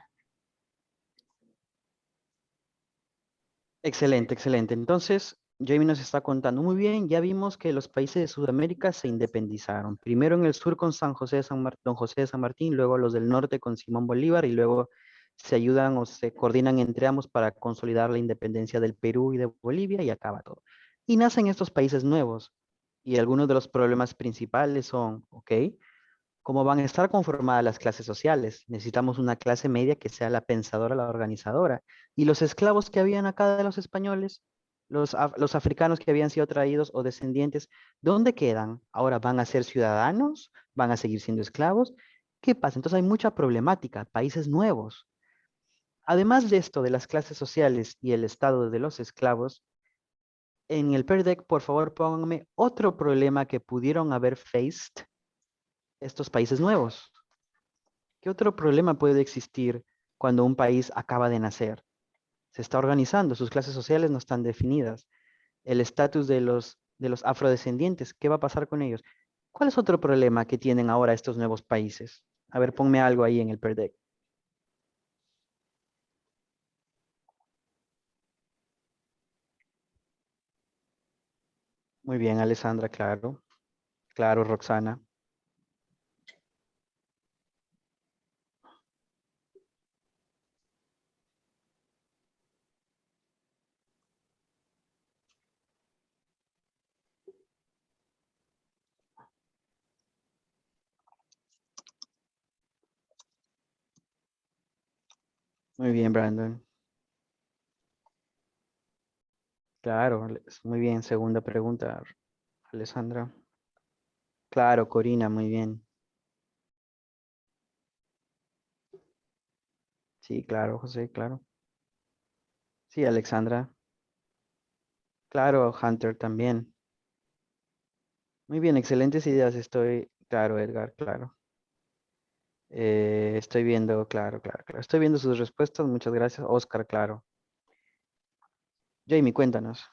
Excelente, excelente. Entonces, Jamie nos está contando muy bien. Ya vimos que los países de Sudamérica se independizaron. Primero en el sur con Don José de San Martín, luego los del norte con Simón Bolívar y luego se ayudan o se coordinan entre ambos para consolidar la independencia del Perú y de Bolivia y acaba todo. Y nacen estos países nuevos y algunos de los problemas principales son, ¿ok? ¿Cómo van a estar conformadas las clases sociales? Necesitamos una clase media que sea la pensadora, la organizadora. Y los esclavos que habían acá de los españoles, los africanos que habían sido traídos o descendientes, ¿dónde quedan? Ahora van a ser ciudadanos, van a seguir siendo esclavos. ¿Qué pasa? Entonces hay mucha problemática, países nuevos. Además de esto, de las clases sociales y el estado de los esclavos, en el PERDEC, por favor, pónganme otro problema que pudieron haber faced estos países nuevos. ¿Qué otro problema puede existir cuando un país acaba de nacer? Se está organizando, sus clases sociales no están definidas. El estatus de los afrodescendientes, ¿qué va a pasar con ellos? ¿Cuál es otro problema que tienen ahora estos nuevos países? A ver, ponme algo ahí en el PERDEC. Muy bien, Alessandra, claro. Claro, Roxana. Muy bien, Brandon. Claro, muy bien. Segunda pregunta, Alessandra. Claro, Corina, muy bien. Sí, claro, José, claro. Sí, Alexandra. Claro, Hunter también. Muy bien, excelentes ideas. Claro, Edgar, claro. Estoy viendo, claro, claro, claro. Estoy viendo sus respuestas. Muchas gracias. Oscar, claro. Jamie, cuéntanos.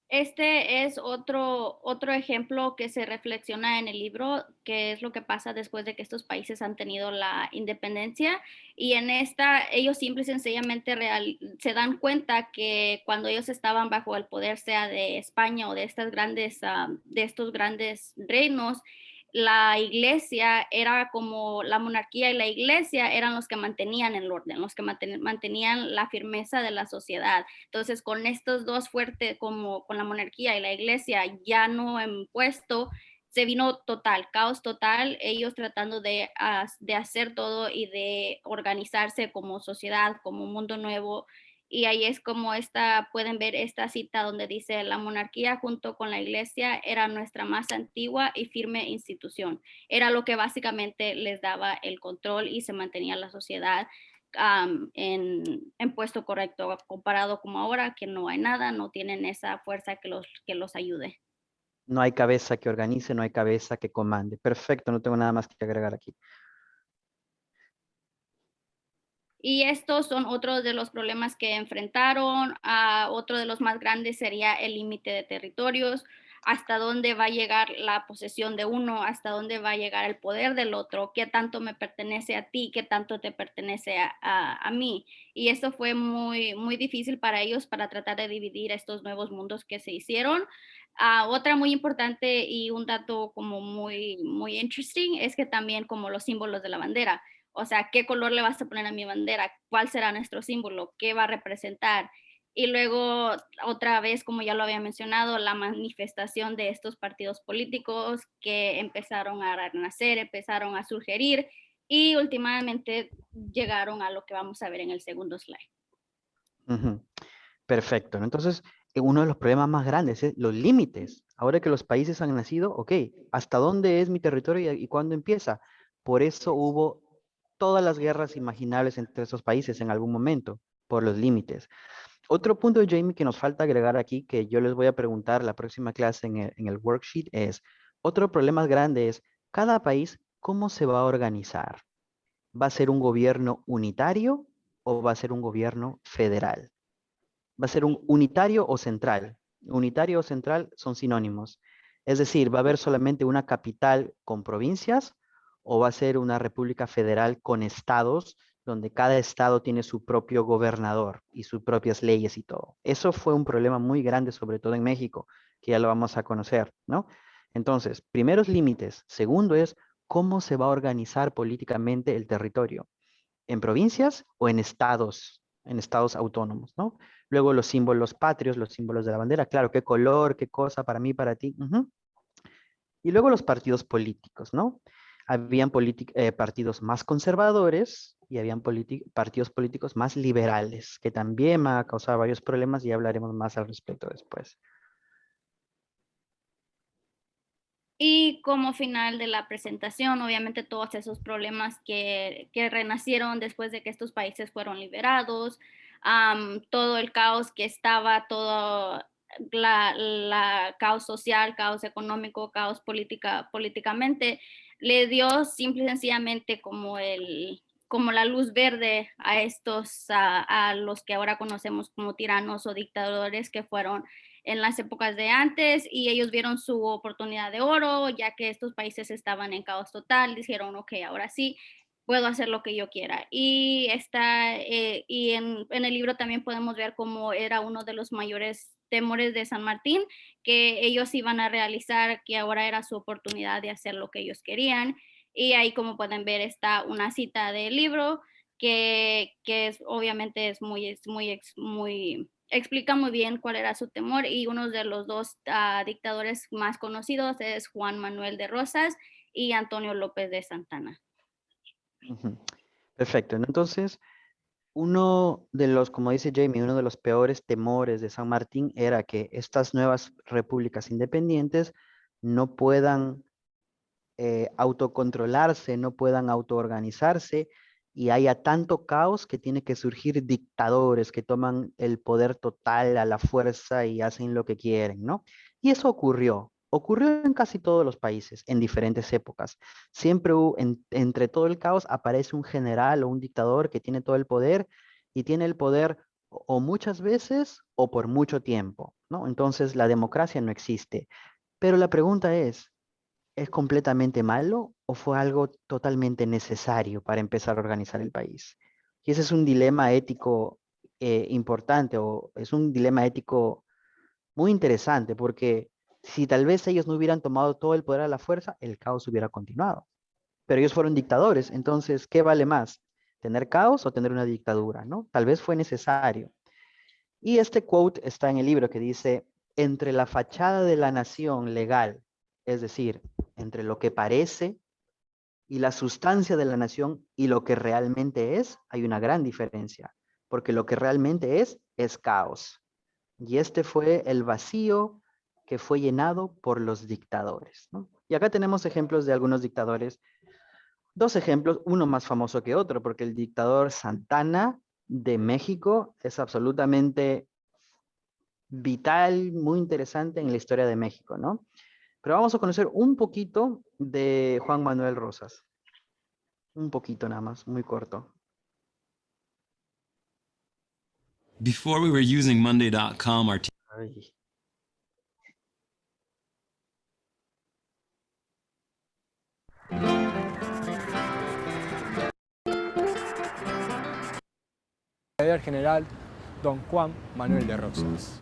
Este es otro ejemplo que se reflexiona en el libro, que es lo que pasa después de que estos países han tenido la independencia. Y en esta, ellos simple y sencillamente se dan cuenta que cuando ellos estaban bajo el poder, sea de España o de de estos grandes reinos, la iglesia era como la monarquía y la iglesia eran los que mantenían el orden, los que mantenían la firmeza de la sociedad. Entonces, con estos dos fuertes, como con la monarquía y la iglesia ya no en puesto, se vino total, caos total, ellos tratando de hacer todo y de organizarse como sociedad, como un mundo nuevo. Y ahí es como pueden ver esta cita donde dice, la monarquía junto con la iglesia era nuestra más antigua y firme institución. Era lo que básicamente les daba el control y se mantenía la sociedad en puesto correcto, comparado como ahora, que no hay nada, no tienen esa fuerza que los ayude. No hay cabeza que organice, no hay cabeza que comande. Perfecto, no tengo nada más que agregar aquí. Y estos son otros de los problemas que enfrentaron. Otro de los más grandes sería el límite de territorios. hasta dónde va a llegar la posesión de uno, hasta dónde va a llegar el poder del otro, qué tanto me pertenece a ti, qué tanto te pertenece a mí. Y esto fue muy, muy difícil para ellos para tratar de dividir estos nuevos mundos que se hicieron. Otra muy importante y un dato como muy, muy interesting es que también como los símbolos de la bandera, o sea, ¿qué color le vas a poner a mi bandera? ¿Cuál será nuestro símbolo? ¿Qué va a representar? Y luego, otra vez, como ya lo había mencionado, la manifestación de estos partidos políticos que empezaron a renacer, empezaron a surgir y últimamente llegaron a lo que vamos a ver en el segundo slide. Perfecto, ¿no? Entonces, uno de los problemas más grandes es los límites. Ahora que los países han nacido, ok, ¿hasta dónde es mi territorio y cuándo empieza? Por eso hubo todas las guerras imaginables entre esos países en algún momento, por los límites. Otro punto, Jamie, que nos falta agregar aquí, que yo les voy a preguntar la próxima clase en el worksheet, es, otro problema grande es, cada país, ¿cómo se va a organizar? ¿Va a ser un gobierno unitario o va a ser un gobierno federal? ¿Va a ser un unitario o central? Unitario o central son sinónimos. Es decir, ¿va a haber solamente una capital con provincias o va a ser una república federal con estados donde cada estado tiene su propio gobernador y sus propias leyes y todo? Eso fue un problema muy grande, sobre todo en México, que ya lo vamos a conocer, ¿no? Entonces, primeros límites. Segundo es, ¿cómo se va a organizar políticamente el territorio? ¿En provincias o en estados autónomos, ¿no? Luego los símbolos patrios, los símbolos de la bandera, claro, qué color, qué cosa para mí, para ti. Y luego los partidos políticos, ¿no? Habían partidos más conservadores y habían partidos políticos más liberales, que también me ha causado varios problemas y hablaremos más al respecto después. Y como final de la presentación, obviamente todos esos problemas que renacieron después de que estos países fueron liberados, todo el caos que estaba, todo la caos social, caos económico, caos políticamente, le dio simple y sencillamente como la luz verde a a los que ahora conocemos como tiranos o dictadores que fueron en las épocas de antes y ellos vieron su oportunidad de oro, ya que estos países estaban en caos total, dijeron, ok, ahora sí, puedo hacer lo que yo quiera. Y en el libro también podemos ver cómo era uno de los mayores temores de San Martín, que ellos iban a realizar, que ahora era su oportunidad de hacer lo que ellos querían. Y ahí, como pueden ver, está una cita del libro obviamente es muy explica muy bien cuál era su temor y uno de los dos dictadores más conocidos es Juan Manuel de Rosas y Antonio López de Santana. Perfecto. Entonces, uno de los, como dice Jamie, uno de los peores temores de San Martín era que estas nuevas repúblicas independientes no puedan autocontrolarse, no puedan autoorganizarse y haya tanto caos que tiene que surgir dictadores que toman el poder total a la fuerza y hacen lo que quieren, ¿no? Y eso ocurrió en casi todos los países, en diferentes épocas. Siempre entre todo el caos aparece un general o un dictador que tiene todo el poder y tiene el poder o muchas veces o por mucho tiempo, ¿no? Entonces la democracia no existe. Pero la pregunta ¿es completamente malo o fue algo totalmente necesario para empezar a organizar el país? Y ese es un dilema ético importante o es un dilema ético muy interesante porque si tal vez ellos no hubieran tomado todo el poder a la fuerza, el caos hubiera continuado. Pero ellos fueron dictadores, entonces, ¿qué vale más? ¿Tener caos o tener una dictadura? ¿No? Tal vez fue necesario. Y este quote está en el libro que dice, entre la fachada de la nación legal, es decir, entre lo que parece y la sustancia de la nación y lo que realmente es, hay una gran diferencia, porque lo que realmente es caos. Y este fue el vacío que fue llenado por los dictadores, ¿no? Y acá tenemos ejemplos de algunos dictadores, dos ejemplos, uno más famoso que otro, porque el dictador Santana de México es absolutamente vital, muy interesante en la historia de México, ¿no? Pero vamos a conocer un poquito de Juan Manuel Rosas. Un poquito nada más, muy corto. Before we were using Monday.com, our brigadier general don Juan Manuel de Rosas.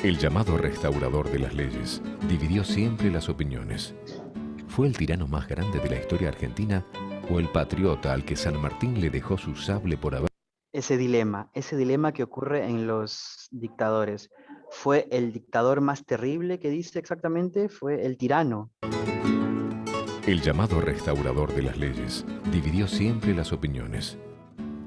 El llamado restaurador de las leyes dividió siempre las opiniones. ¿Fue el tirano más grande de la historia argentina o el patriota al que San Martín le dejó su sable por haber... Ese dilema que ocurre en los dictadores. ¿Fue el dictador más terrible que dice exactamente? ¿Fue el tirano? El llamado restaurador de las leyes dividió siempre las opiniones.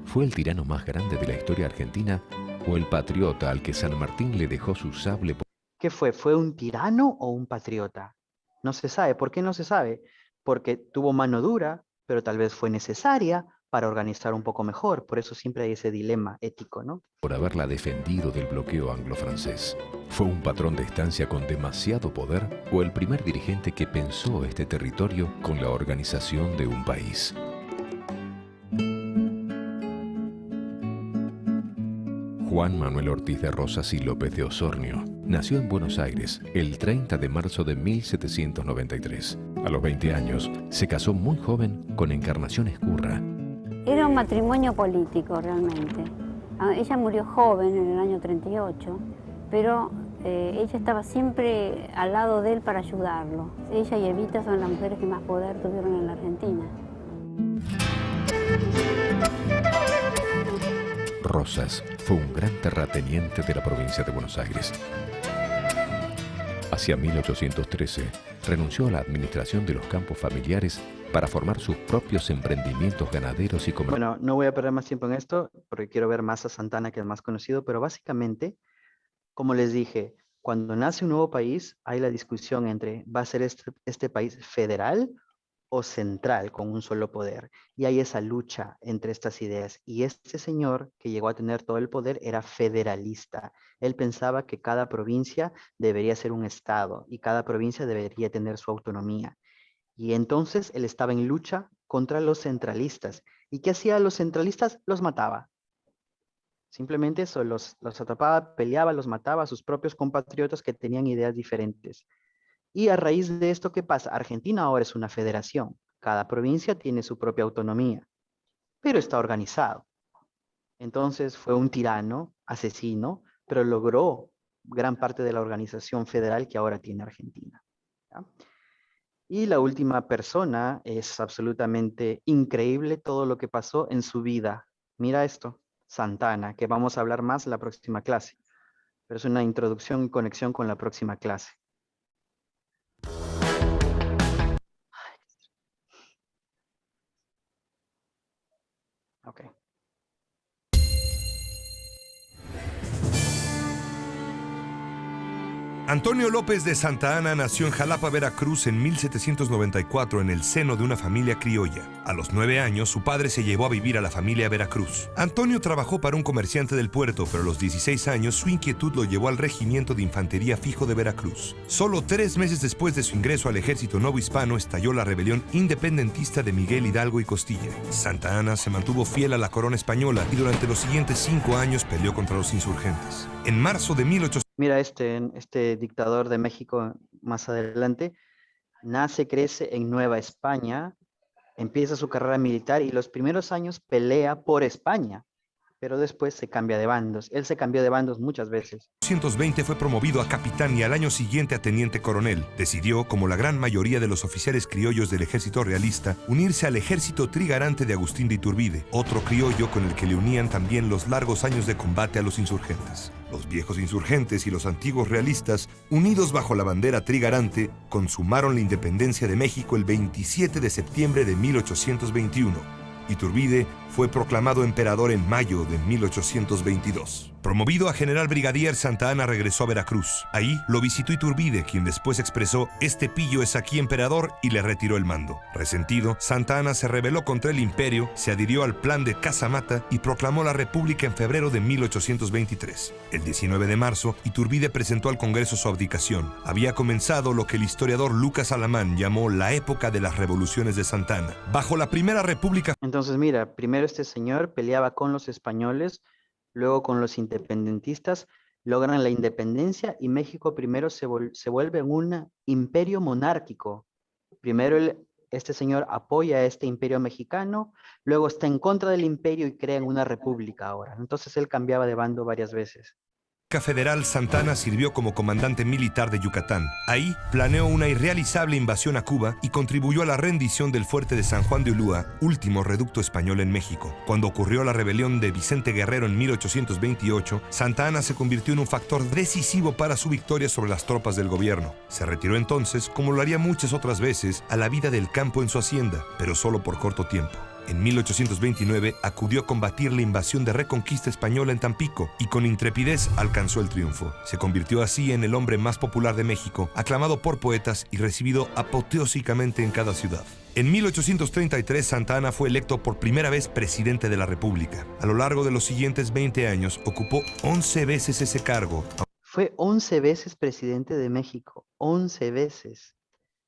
¿Fue el tirano más grande de la historia argentina o el patriota al que San Martín le dejó su sable por... ¿Qué fue? ¿Fue un tirano o un patriota? No se sabe. ¿Por qué no se sabe? Porque tuvo mano dura, pero tal vez fue necesaria para organizar un poco mejor. Por eso siempre hay ese dilema ético, ¿no? Por haberla defendido del bloqueo anglo-francés. ¿Fue un patrón de estancia con demasiado poder o el primer dirigente que pensó este territorio con la organización de un país? Juan Manuel Ortiz de Rosas y López de Osornio nació en Buenos Aires el 30 de marzo de 1793. A los 20 años se casó muy joven con Encarnación Escurra. Era un matrimonio político realmente. Ella murió joven en el año 38, pero ella estaba siempre al lado de él para ayudarlo. Ella y Evita son las mujeres que más poder tuvieron en la Argentina. Rosas fue un gran terrateniente de la provincia de Buenos Aires. Hacia 1813 renunció a la administración de los campos familiares para formar sus propios emprendimientos ganaderos y comerciales. Bueno, no voy a perder más tiempo en esto porque quiero ver más a Santana, que es más conocido, pero básicamente, como les dije, cuando nace un nuevo país hay la discusión entre ¿va a ser este país federal o central con un solo poder? Y hay esa lucha entre estas ideas. Y este señor que llegó a tener todo el poder era federalista. Él pensaba que cada provincia debería ser un estado y cada provincia debería tener su autonomía. Y entonces él estaba en lucha contra los centralistas. ¿Y qué hacía los centralistas? Los mataba. Simplemente eso, los atrapaba, peleaba, los mataba a sus propios compatriotas que tenían ideas diferentes. Y a raíz de esto, ¿qué pasa? Argentina ahora es una federación. Cada provincia tiene su propia autonomía, pero está organizado. Entonces fue un tirano, asesino, pero logró gran parte de la organización federal que ahora tiene Argentina. ¿Ya? Y la última persona, es absolutamente increíble todo lo que pasó en su vida. Mira esto, Santana, que vamos a hablar más en la próxima clase. Pero es una introducción y conexión con la próxima clase. Okay. Antonio López de Santa Anna nació en Jalapa, Veracruz en 1794 en el seno de una familia criolla. A los 9 años, su padre se llevó a vivir a la familia Veracruz. Antonio trabajó para un comerciante del puerto, pero a los 16 años su inquietud lo llevó al Regimiento de Infantería Fijo de Veracruz. Solo 3 meses después de su ingreso al ejército novohispano estalló la rebelión independentista de Miguel Hidalgo y Costilla. Santa Anna se mantuvo fiel a la corona española y durante los siguientes 5 años peleó contra los insurgentes. En marzo de 1800... Mira este dictador de México más adelante, nace, crece en Nueva España, empieza su carrera militar y los primeros años pelea por España, pero después se cambia de bandos. Él se cambió de bandos muchas veces. En 1920 fue promovido a capitán y al año siguiente a teniente coronel. Decidió, como la gran mayoría de los oficiales criollos del ejército realista, unirse al ejército trigarante de Agustín de Iturbide, otro criollo con el que le unían también los largos años de combate a los insurgentes. Los viejos insurgentes y los antiguos realistas, unidos bajo la bandera trigarante, consumaron la independencia de México el 27 de septiembre de 1821. Iturbide fue proclamado emperador en mayo de 1822. Promovido a general brigadier, Santa Anna regresó a Veracruz. Ahí lo visitó Iturbide, quien después expresó: "Este pillo es aquí emperador", y le retiró el mando. Resentido, Santa Anna se rebeló contra el imperio, se adhirió al plan de Casamata y proclamó la república en febrero de 1823. El 19 de marzo, Iturbide presentó al Congreso su abdicación. Había comenzado lo que el historiador Lucas Alamán llamó la época de las revoluciones de Santa Anna. Bajo la Primera República... Entonces mira, primero este señor peleaba con los españoles luego con los independentistas logran la independencia y México primero se vuelve un imperio monárquico. Primero este señor apoya a este imperio mexicano, luego está en contra del imperio y crean una república ahora. Entonces él cambiaba de bando varias veces. Federal, Santa Anna sirvió como comandante militar de Yucatán. Ahí planeó una irrealizable invasión a Cuba y contribuyó a la rendición del fuerte de San Juan de Ulúa, último reducto español en México. Cuando ocurrió la rebelión de Vicente Guerrero en 1828, Santa Anna se convirtió en un factor decisivo para su victoria sobre las tropas del gobierno. Se retiró entonces, como lo haría muchas otras veces, a la vida del campo en su hacienda, pero solo por corto tiempo. En 1829 acudió a combatir la invasión de Reconquista española en Tampico y con intrepidez alcanzó el triunfo. Se convirtió así en el hombre más popular de México, aclamado por poetas y recibido apoteósicamente en cada ciudad. En 1833 Santa Anna fue electo por primera vez presidente de la República. A lo largo de los siguientes 20 años ocupó 11 veces ese cargo. Fue 11 veces presidente de México, 11 veces.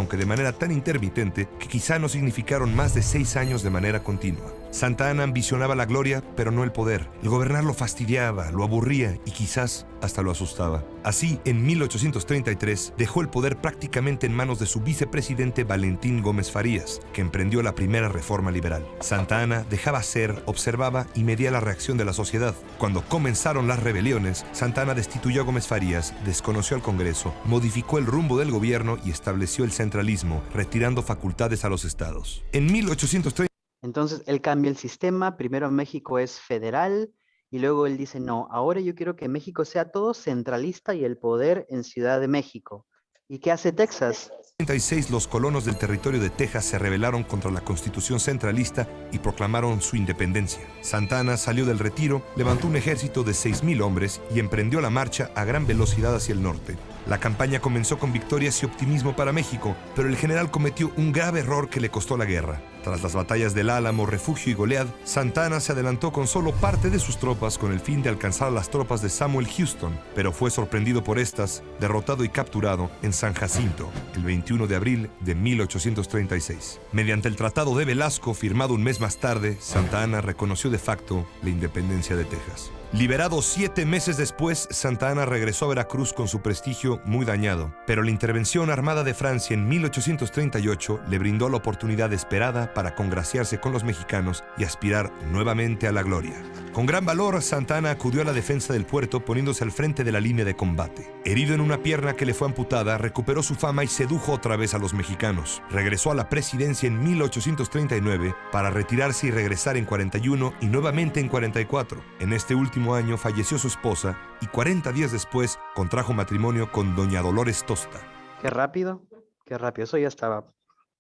Aunque de manera tan intermitente que quizá no significaron más de 6 años de manera continua. Santa Anna ambicionaba la gloria, pero no el poder. El gobernar lo fastidiaba, lo aburría y quizás hasta lo asustaba. Así, en 1833, dejó el poder prácticamente en manos de su vicepresidente Valentín Gómez Farías, que emprendió la primera reforma liberal. Santa Anna dejaba ser, observaba y medía la reacción de la sociedad. Cuando comenzaron las rebeliones, Santa Anna destituyó a Gómez Farías, desconoció al Congreso, modificó el rumbo del gobierno y estableció el centralismo, retirando facultades a los estados. En 1830... Entonces él cambia el sistema, primero México es federal y luego él dice, no, ahora yo quiero que México sea todo centralista y el poder en Ciudad de México. ¿Y qué hace Texas? En 1936 los colonos del territorio de Texas se rebelaron contra la Constitución centralista y proclamaron su independencia. Santa Anna salió del retiro, levantó un ejército de 6,000 hombres y emprendió la marcha a gran velocidad hacia el norte. La campaña comenzó con victorias y optimismo para México, pero el general cometió un grave error que le costó la guerra. Tras las batallas del Álamo, Refugio y Goliad, Santa Anna se adelantó con solo parte de sus tropas con el fin de alcanzar a las tropas de Samuel Houston, pero fue sorprendido por estas, derrotado y capturado en San Jacinto, el 21 de abril de 1836. Mediante el Tratado de Velasco, firmado un mes más tarde, Santa Anna reconoció de facto la independencia de Texas. Liberado 7 meses después, Santa Anna regresó a Veracruz con su prestigio muy dañado, pero la intervención armada de Francia en 1838 le brindó la oportunidad esperada para congraciarse con los mexicanos y aspirar nuevamente a la gloria. Con gran valor, Santa Anna acudió a la defensa del puerto poniéndose al frente de la línea de combate. Herido en una pierna que le fue amputada, recuperó su fama y sedujo otra vez a los mexicanos. Regresó a la presidencia en 1839 para retirarse y regresar en 41 y nuevamente en 44. En este último año falleció su esposa y 40 días después contrajo matrimonio con doña Dolores Tosta. Qué rápido, eso ya estaba,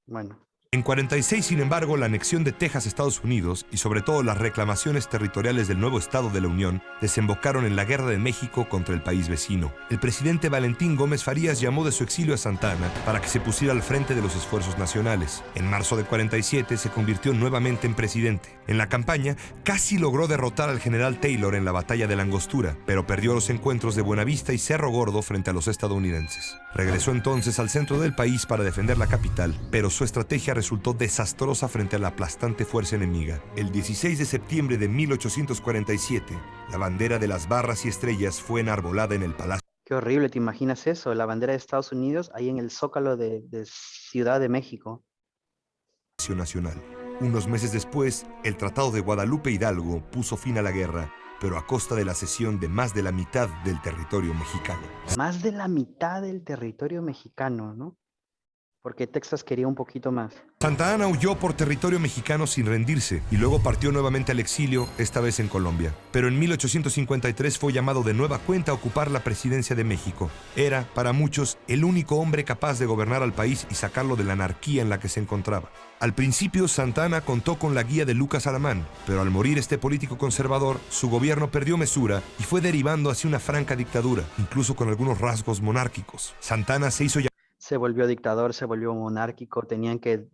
bueno. En 46, sin embargo, la anexión de Texas a Estados Unidos y sobre todo las reclamaciones territoriales del nuevo Estado de la Unión desembocaron en la Guerra de México contra el país vecino. El presidente Valentín Gómez Farías llamó de su exilio a Santa Anna para que se pusiera al frente de los esfuerzos nacionales. En marzo de 47 se convirtió nuevamente en presidente. En la campaña casi logró derrotar al general Taylor en la batalla de la Angostura, pero perdió los encuentros de Buenavista y Cerro Gordo frente a los estadounidenses. Regresó entonces al centro del país para defender la capital, pero su estrategia resultó desastrosa frente a la aplastante fuerza enemiga. El 16 de septiembre de 1847, la bandera de las barras y estrellas fue enarbolada en el Palacio. Qué horrible, ¿te imaginas eso? La bandera de Estados Unidos ahí en el Zócalo de Ciudad de México. Nacional. Unos meses después, el Tratado de Guadalupe Hidalgo puso fin a la guerra, pero a costa de la cesión de más de la mitad del territorio mexicano. Más de la mitad del territorio mexicano, ¿no? Porque Texas quería un poquito más. Santa Anna huyó por territorio mexicano sin rendirse y luego partió nuevamente al exilio, esta vez en Colombia. Pero en 1853 fue llamado de nueva cuenta a ocupar la presidencia de México. Era, para muchos, el único hombre capaz de gobernar al país y sacarlo de la anarquía en la que se encontraba. Al principio, Santa Anna contó con la guía de Lucas Alamán, pero al morir este político conservador, su gobierno perdió mesura y fue derivando hacia una franca dictadura, incluso con algunos rasgos monárquicos. Santa Anna se hizo Se volvió dictador, se volvió monárquico, tenían que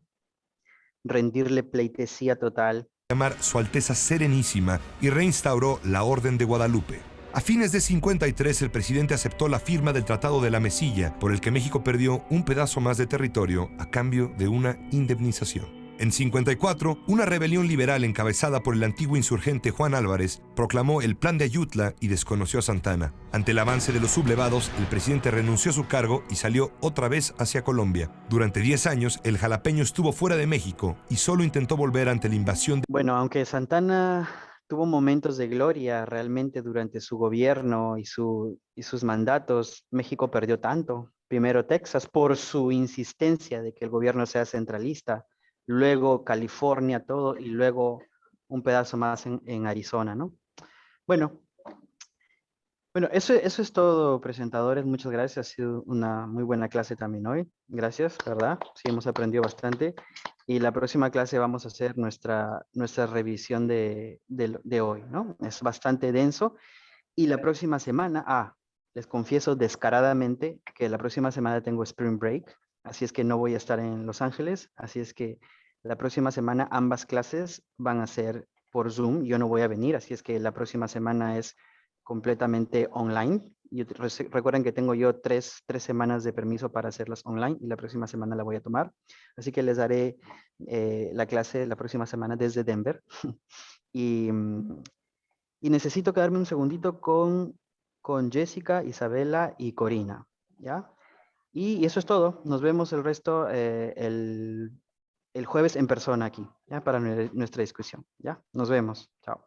rendirle pleitesía total. Llamar Su Alteza Serenísima y reinstauró la Orden de Guadalupe. A fines de 53, el presidente aceptó la firma del Tratado de la Mesilla, por el que México perdió un pedazo más de territorio a cambio de una indemnización. En 54, una rebelión liberal encabezada por el antiguo insurgente Juan Álvarez proclamó el Plan de Ayutla y desconoció a Santana. Ante el avance de los sublevados, el presidente renunció a su cargo y salió otra vez hacia Colombia. Durante 10 años, el jalapeño estuvo fuera de México y solo intentó volver ante la invasión de... Bueno, aunque Santana tuvo momentos de gloria realmente durante su gobierno y sus mandatos, México perdió tanto. Primero Texas por su insistencia de que el gobierno sea centralista, luego California todo y luego un pedazo más en Arizona, ¿no? Bueno, eso es todo, presentadores. Muchas gracias. Ha sido una muy buena clase también hoy. Gracias, ¿verdad? Sí, hemos aprendido bastante. Y la próxima clase vamos a hacer nuestra revisión de hoy, ¿no? Es bastante denso. Y la próxima semana, les confieso descaradamente que la próxima semana tengo Spring Break. Así es que no voy a estar en Los Ángeles. Así es que la próxima semana ambas clases van a ser por Zoom. Yo no voy a venir. Así es que la próxima semana es completamente online. Y recuerden que tengo yo tres semanas de permiso para hacerlas online y la próxima semana la voy a tomar. Así que les daré la clase la próxima semana desde Denver. y necesito quedarme un segundito con Jessica, Isabela y Corina, ¿ya? Y eso es todo. Nos vemos el resto el jueves en persona aquí, ¿ya? Para nuestra discusión, ¿ya? Nos vemos. Chao.